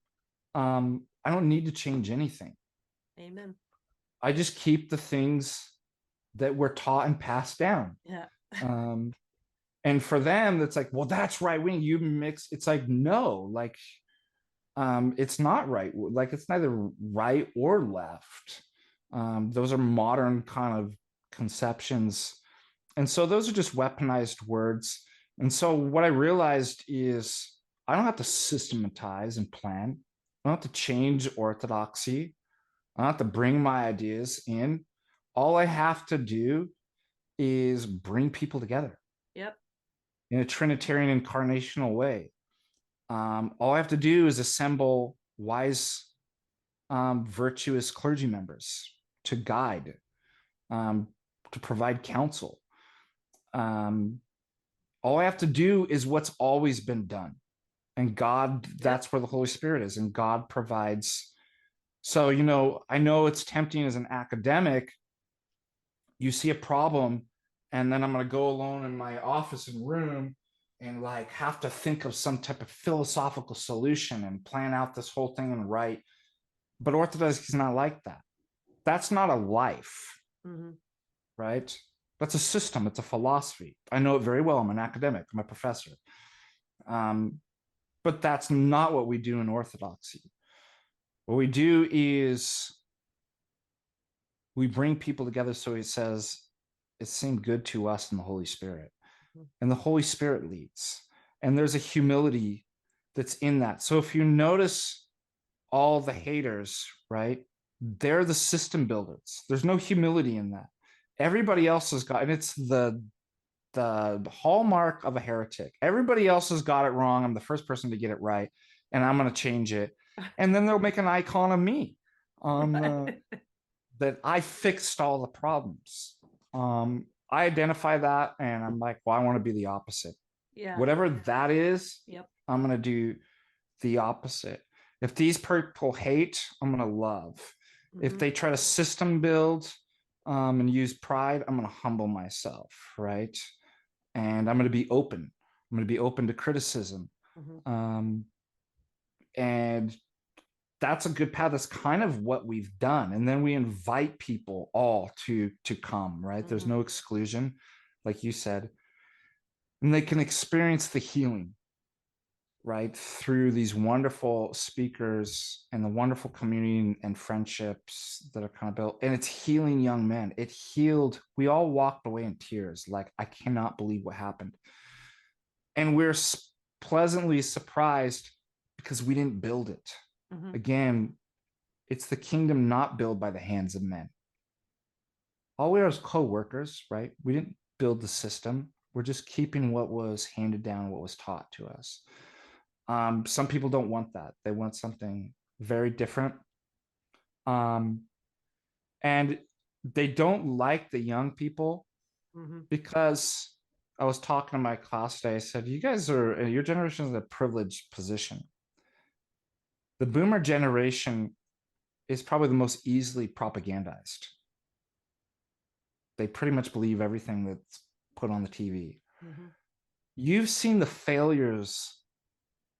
I don't need to change anything. Amen. I just keep the things that were taught and passed down. Yeah. And for them, it's like, well, that's right wing. You mix. It's like, no, like, it's not right. Like, it's neither right or left. Those are modern kind of conceptions. And so those are just weaponized words. And so what I realized is I don't have to systematize and plan. I don't have to change orthodoxy. I don't have to bring my ideas in. All I have to do is bring people together. Yep. In a Trinitarian incarnational way. All I have to do is assemble wise, virtuous clergy members to guide, to provide counsel. All I have to do is what's always been done. And God, that's where the Holy Spirit is. And God provides. So, I know it's tempting as an academic. You see a problem, and then I'm going to go alone in my office and room and like have to think of some type of philosophical solution and plan out this whole thing and write. But Orthodoxy is not like that. That's not a life, right? That's a system. It's a philosophy. I know it very well. I'm an academic. I'm a professor. But that's not what we do in Orthodoxy. What we do is we bring people together. So he says, it seemed good to us in the Holy Spirit. And the Holy Spirit leads. And there's a humility that's in that. So if you notice all the haters, right? They're the system builders. There's no humility in that. Everybody else has got, and it's the hallmark of a heretic. Everybody else has got it wrong. I'm the first person to get it right, and I'm going to change it. And then they'll make an icon of me that I fixed all the problems. I identify that, and I'm like, well, I want to be the opposite. Yeah. Whatever that is, I'm going to do the opposite. If these people hate, I'm going to love. If they try to system build and use pride, I'm going to humble myself, right? And I'm going to be open. I'm going to be open to criticism. And that's a good path. That's kind of what we've done. And then we invite people all to come, right? There's no exclusion, like you said. And they can experience the healing, right? Through these wonderful speakers and the wonderful community and friendships that are kind of built. And it's healing young men. It healed. We all walked away in tears. Like, I cannot believe what happened. And we're pleasantly surprised because we didn't build it. Again, it's the kingdom not built by the hands of men. All we are is co-workers, right? We didn't build the system. We're just keeping what was handed down, what was taught to us. Some people don't want that. They want something very different. And they don't like the young people because I was talking to my class today. I said, you guys are, your generation is in a privileged position. The boomer generation is probably the most easily propagandized. They pretty much believe everything that's put on the TV. You've seen the failures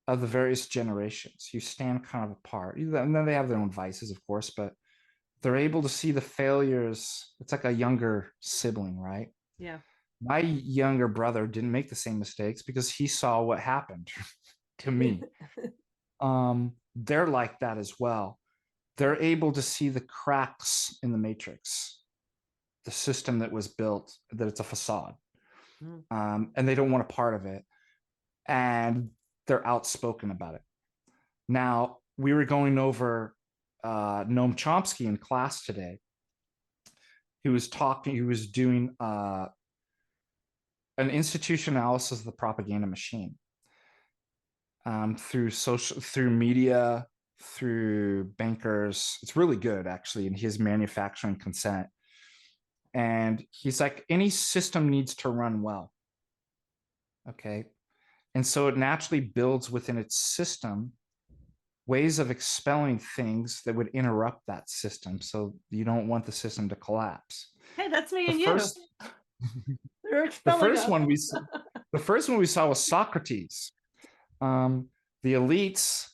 of the various generations. You stand kind of apart. And then they have their own vices, of course, but they're able to see the failures. It's like a younger sibling, right? Yeah. My younger brother didn't make the same mistakes because he saw what happened to me. They're like that as well. They're able to see the cracks in the matrix, the system that was built, that it's a facade. And they don't want a part of it. And they're outspoken about it. Now, we were going over Noam Chomsky in class today. He was doing an institution analysis of the propaganda machine through media, through bankers. It's really good, actually, in his manufacturing consent. And he's like, any system needs to run well. Okay. And so it naturally builds within its system ways of expelling things that would interrupt that system. So you don't want the system to collapse. Hey, that's me and first, you. The first one we saw was Socrates. The elites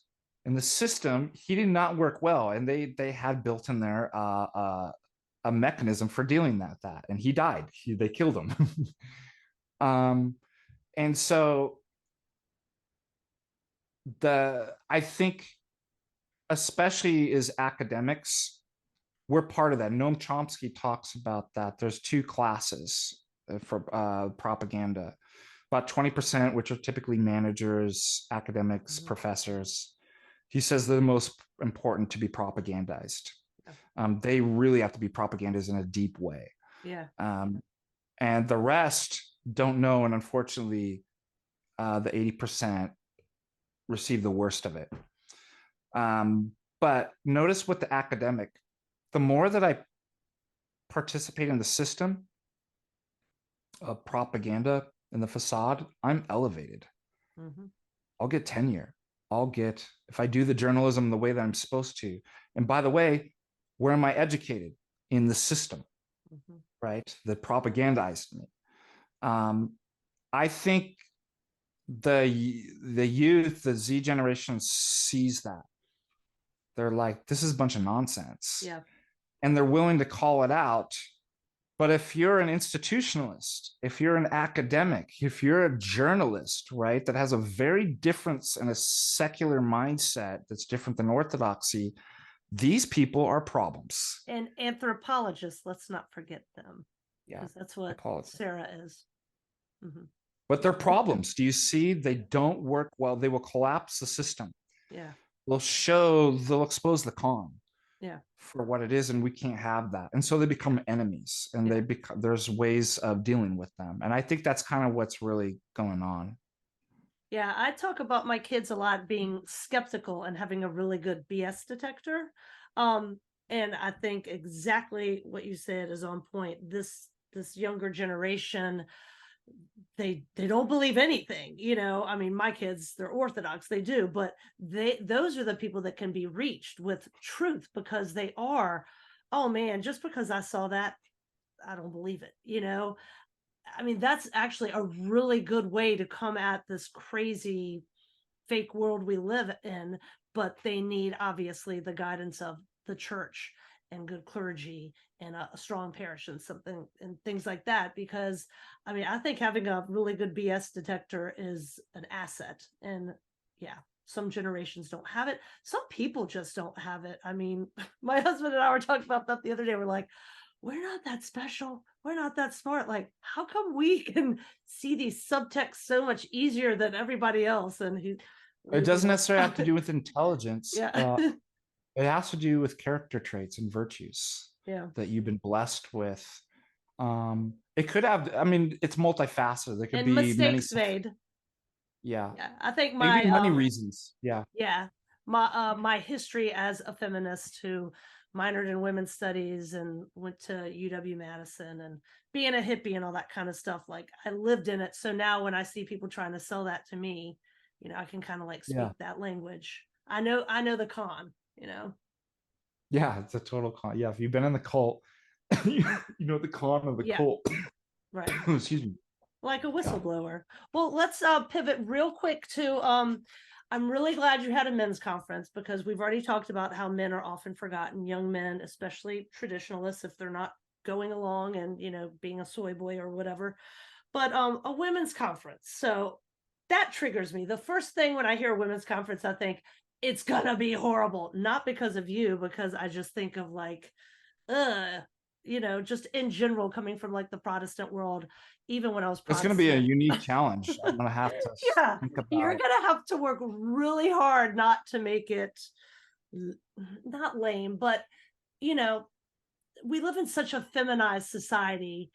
in the system, he did not work well. And they had built in there a mechanism for dealing with that. And he died. They killed him. And so I think, especially as academics, we're part of that. Noam Chomsky talks about that. There's two classes for propaganda. About 20%, which are typically managers, academics, professors. He says they're the most important to be propagandized. They really have to be propagandized in a deep way. Yeah. And the rest don't know, and unfortunately, the 80% receive the worst of it. But notice with the academic, the more that I participate in the system of propaganda and the facade, I'm elevated. I'll get tenure. If I do the journalism the way that I'm supposed to. And by the way, where am I educated? In the system, right? That propagandized me. I think the youth, the Z generation, sees that. They're like, this is a bunch of nonsense. Yeah. And they're willing to call it out. But if you're an institutionalist, if you're an academic, if you're a journalist, right, that has a very different and a secular mindset that's different than orthodoxy, these people are problems. And anthropologists, let's not forget them. Yeah, because that's what Sarah is. But they're problems. Do you see? They don't work well. They will collapse the system. Yeah. They'll expose the con. Yeah. For what it is, and we can't have that. And so they become enemies, and there's ways of dealing with them. And I think that's kind of what's really going on. Yeah, I talk about my kids a lot being skeptical and having a really good BS detector. And I think exactly what you said is on point. This younger generation, they don't believe anything, I mean, my kids, they're Orthodox, they do, but those are the people that can be reached with truth, because they are, oh man, just because I saw that, I don't believe it. I mean, that's actually a really good way to come at this crazy fake world we live in, but they need obviously the guidance of the church and good clergy and a strong parish and things like that. Because I mean, I think having a really good BS detector is an asset. And yeah, some generations don't have it. Some people just don't have it. I mean, my husband and I were talking about that the other day. We're like, we're not that special. We're not that smart. Like, how come we can see these subtexts so much easier than everybody else? And it doesn't necessarily have to do with intelligence. Yeah. It has to do with character traits and virtues that you've been blessed with It could have, I mean, it's multifaceted. There could And be many, mistakes made. yeah, Yeah, I think maybe my money reasons. Yeah. yeah, my history as a feminist who minored in women's studies and went to UW Madison and being a hippie and all that kind of stuff, like I lived in it. So now when I see people trying to sell that to me, I can kind of like Yeah. speak that language. I know the con. Yeah. It's a total con. Yeah. If you've been in the cult, you know the con of the Yeah, cult. right. Excuse me. Like a Yeah. whistleblower. Well, let's pivot real quick to I'm really glad you had a men's conference because we've already talked about how men are often forgotten, young men, especially traditionalists, if they're not going along and being a soy boy or whatever. But a women's conference. So that triggers me. The first thing when I hear a women's conference, I think it's gonna be horrible. Not because of you, because I just think of like, just in general, coming from like the Protestant world, even when I was It's going to be a Protestant. unique challenge. I'm going to have to Yeah, think you're about. gonna have to work really hard not to make it not lame, but you know, we live in such a feminized society.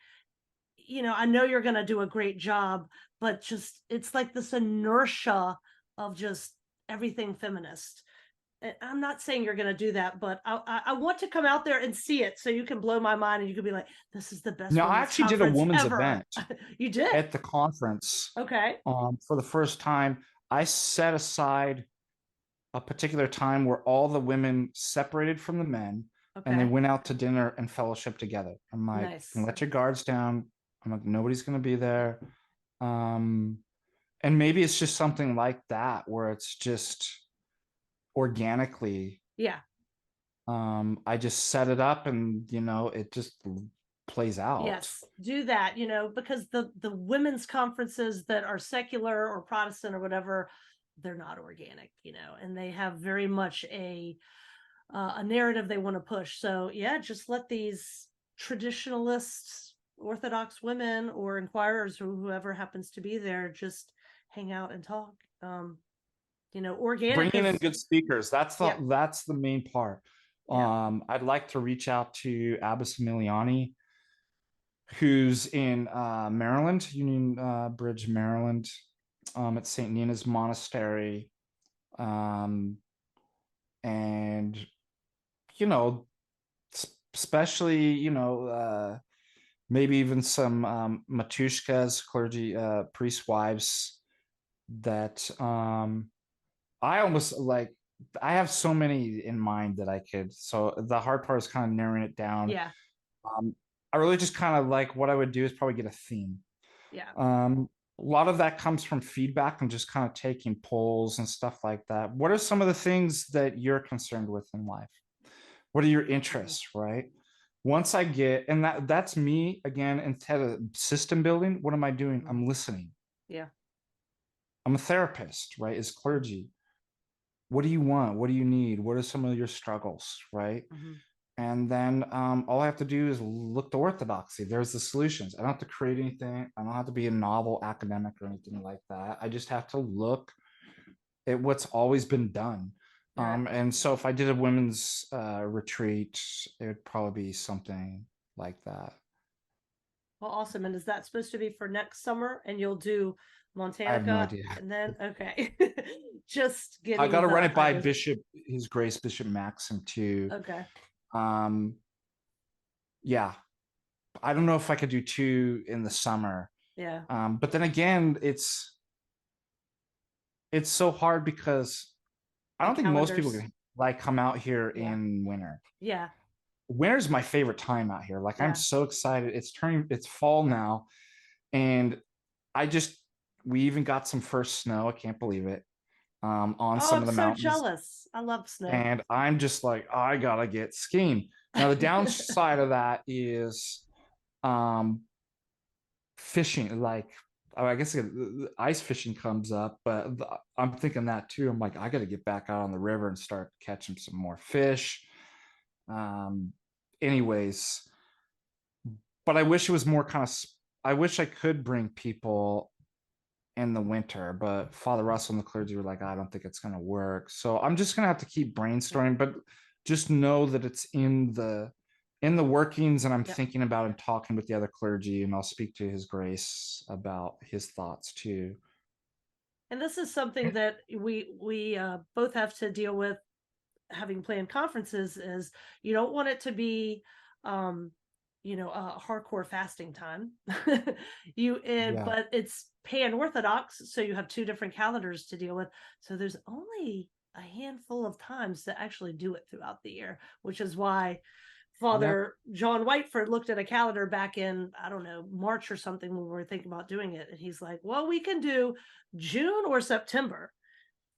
I know you're gonna do a great job, but just it's like this inertia of just everything feminist. I'm not saying you're going to do that, but I want to come out there and see it so you can blow my mind and you can be like, this is the best Now, I women's actually did a conference women's ever. event You did? at the conference Okay. for the first time. I set aside a particular time where all the women separated from the men and they Okay. went out to dinner and fellowship together. I'm like, Nice. let your guards down. I'm like, nobody's going to be there. Um, and maybe it's just something like that where it's just organically. Yeah. I just set it up and, it just plays out. Yes. Do that, because the women's conferences that are secular or Protestant or whatever, they're not organic, and they have very much a narrative they want to push. So yeah, just let these traditionalists, Orthodox women, or inquirers, or whoever happens to be there, just hang out and talk. Organic Bringing in is good speakers. yeah, That's the main part. yeah. I'd like to reach out to Abbess Emiliani, who's in Maryland, Union Bridge, Maryland, at St. Nina's Monastery. And, you know, especially, maybe even some matushkas, clergy, priest wives that I almost like. I have so many in mind that I could. So the hard part is kind of narrowing it down. Yeah, Um, I really just kind of like what I would do is probably get a theme. yeah. A lot of that comes from feedback and just kind of taking polls and stuff like that. What are some of the things that you're concerned with in life? What are your Mhm. interests, right? Once I get, and that's me again, instead of system building, what am I doing? Mhm. I'm listening. Yeah. I'm a therapist, right? As Mhm. clergy. What do you want? What do you need? What are some of your struggles, right? Mhm. And then all I have to do is look to orthodoxy. There's the solutions. I don't have to create anything. I don't have to be a novel academic or anything like that. I just have to look at what's always been done. All right. And so if I did a women's retreat, it would probably be something like that. Well, awesome. And is that supposed to be for next summer? And you'll do I have no Montanica idea. and then okay. Just I got getting to run the it by idea. Bishop, His Grace Bishop Maxim too. Okay. Um, yeah, I don't know if I could do two in the summer. Yeah. But then again, it's so hard because I The don't think most people calendars. can like come out here Yeah. in winter. Yeah. Winter's my favorite time out here. Like I'm Yeah. so excited. It's fall now, and I just we even got some first snow. I can't believe it. On Oh, some I'm of the so mountains, jealous. I love snow. and I'm just like, oh, I gotta get skiing. Now the downside of that is um fishing. Like, oh, I guess ice fishing comes up, but I'm thinking that too. I'm like, I got to get back out on the river and start catching some more fish. Um, anyways, but I wish it was more kind of. I wish I could bring people in the winter, but Father Russell and the clergy were like, I don't think it's going to work. So I'm just going to have to keep Yeah. brainstorming, but just know that it's in the in the workings, and I'm Yeah. thinking about and talking with the other clergy, and I'll speak to His Grace about his thoughts too. And this is something that we both have to deal with having planned conferences is you don't want it to be a hardcore fasting time. Yeah. But it's pan-orthodox, so you have two different calendars to deal with. So there's only a handful of times to actually do it throughout the year, which is why Yep. Father John Whiteford looked at a calendar back in, I don't know, March or something when we were thinking about doing it. And he's like, well, we can do June or September.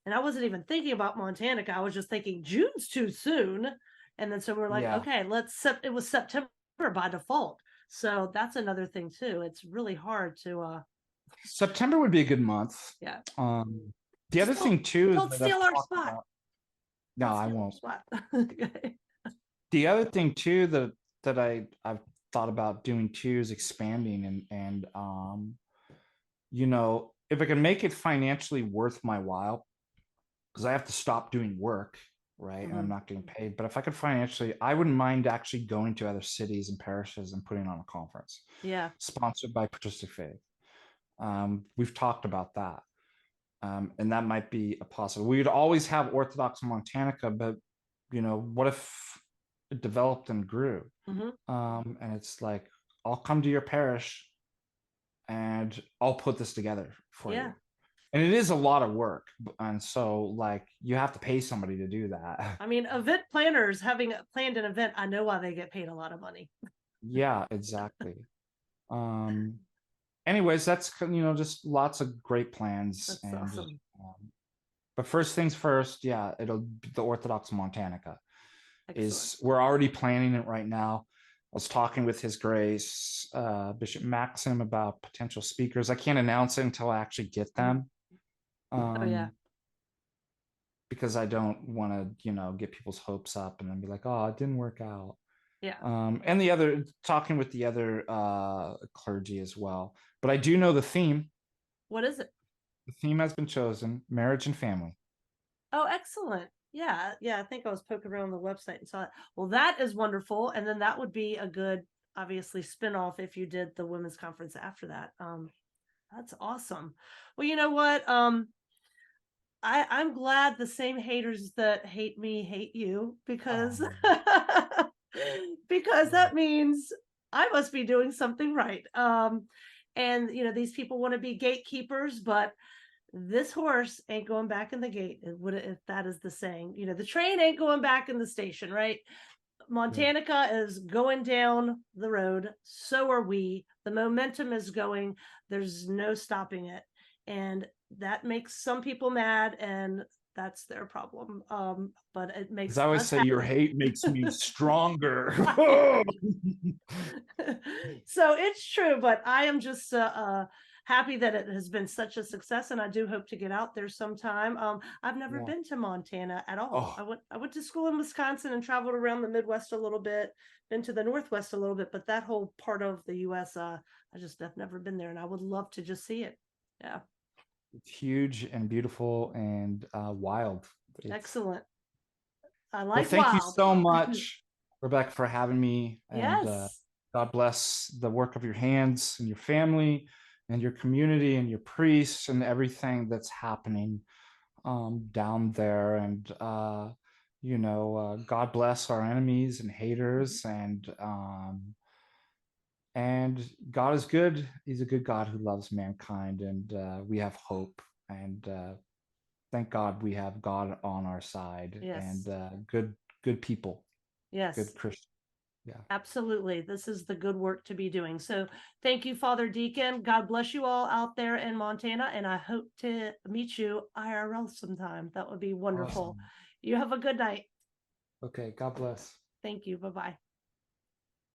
And I wasn't even thinking about Montanica. I was just thinking June's too soon. And then so we're like, Yeah. okay, it was September by default. So that's another thing too. It's really hard to September would be a good month. yeah. The other Just thing too don't that I've steal our talked spot. about. No, Don't I steal our won't. spot. Okay. The other thing too that I've thought about doing too is expanding and if I can make it financially worth my while, because I have to stop doing work, right? And I'm Mhm. not getting paid. But if I could financially, I wouldn't mind actually going to other cities and parishes and putting on a conference Yeah. sponsored by Patristic Faith. We've talked about that. And that might be a possible. We'd always have Orthodox in Montanica, but what if it developed and grew? Mhm. And it's like, I'll come to your parish and I'll put this together for you. Yeah. And it is a lot of work. And so, like, you have to pay somebody to do that. I mean, event planners having planned an event, I know why they get paid a lot of money. Yeah, exactly. Um, Anyways, that's just lots of great plans. That's And awesome. but first things first, yeah, it'll be the Orthodox Montanica. Excellent. We're already planning it right now. I was talking with His Grace, Bishop Maxim, about potential speakers. I can't announce it until I actually get Mhm. them. Oh yeah. Because I don't want to, get people's hopes up and then be like, oh, it didn't work out. Yeah. And the other, talking with the other clergy as well. But I do know the theme. What is it? The theme has been chosen: marriage and family. Oh, excellent. Yeah, yeah. I think I was poking around the website and saw it. Well, that is wonderful. And then that would be a good, obviously, spin-off if you did the women's conference after that. That's awesome. Well, you know what? I'm glad the same haters that hate me hate you because Oh, because yeah. that means I must be doing something right. And these people want to be gatekeepers, but this horse ain't going back in the gate. If that is the saying, the train ain't going back in the station, right? Yeah. Montanica is going down the road. So are we. The momentum is going. There's no stopping it. And that makes some people mad, and that's their problem. But it As makes I always us say, your happy. hate makes me stronger. So it's true, but I am just happy that it has been such a success, and I do hope to get out there sometime. I've never Yeah. been to Montana at all. Oh, I went to school in Wisconsin and traveled around the Midwest a little bit, been to the Northwest a little bit, but that whole part of the U.S. I've never been there, and I would love to just see it. Yeah, it's huge and beautiful and wild. It's excellent. I Well, like thank you wild. so much, Rebecca, for having me. And Yes, God bless the work of your hands and your family and your community and your priests and everything that's happening down there. And, God bless our enemies and haters. And God is good. He's a good God who loves mankind. And we have hope. And thank God we have God on our side and yes, good people, good yes. Christian. Yeah. Absolutely. This is the good work to be doing. So thank you, Father Deacon. God bless you all out there in Montana. And I hope to meet you IRL sometime. That would be wonderful. Awesome. You have a good night. Okay. God bless. Thank you. Bye bye.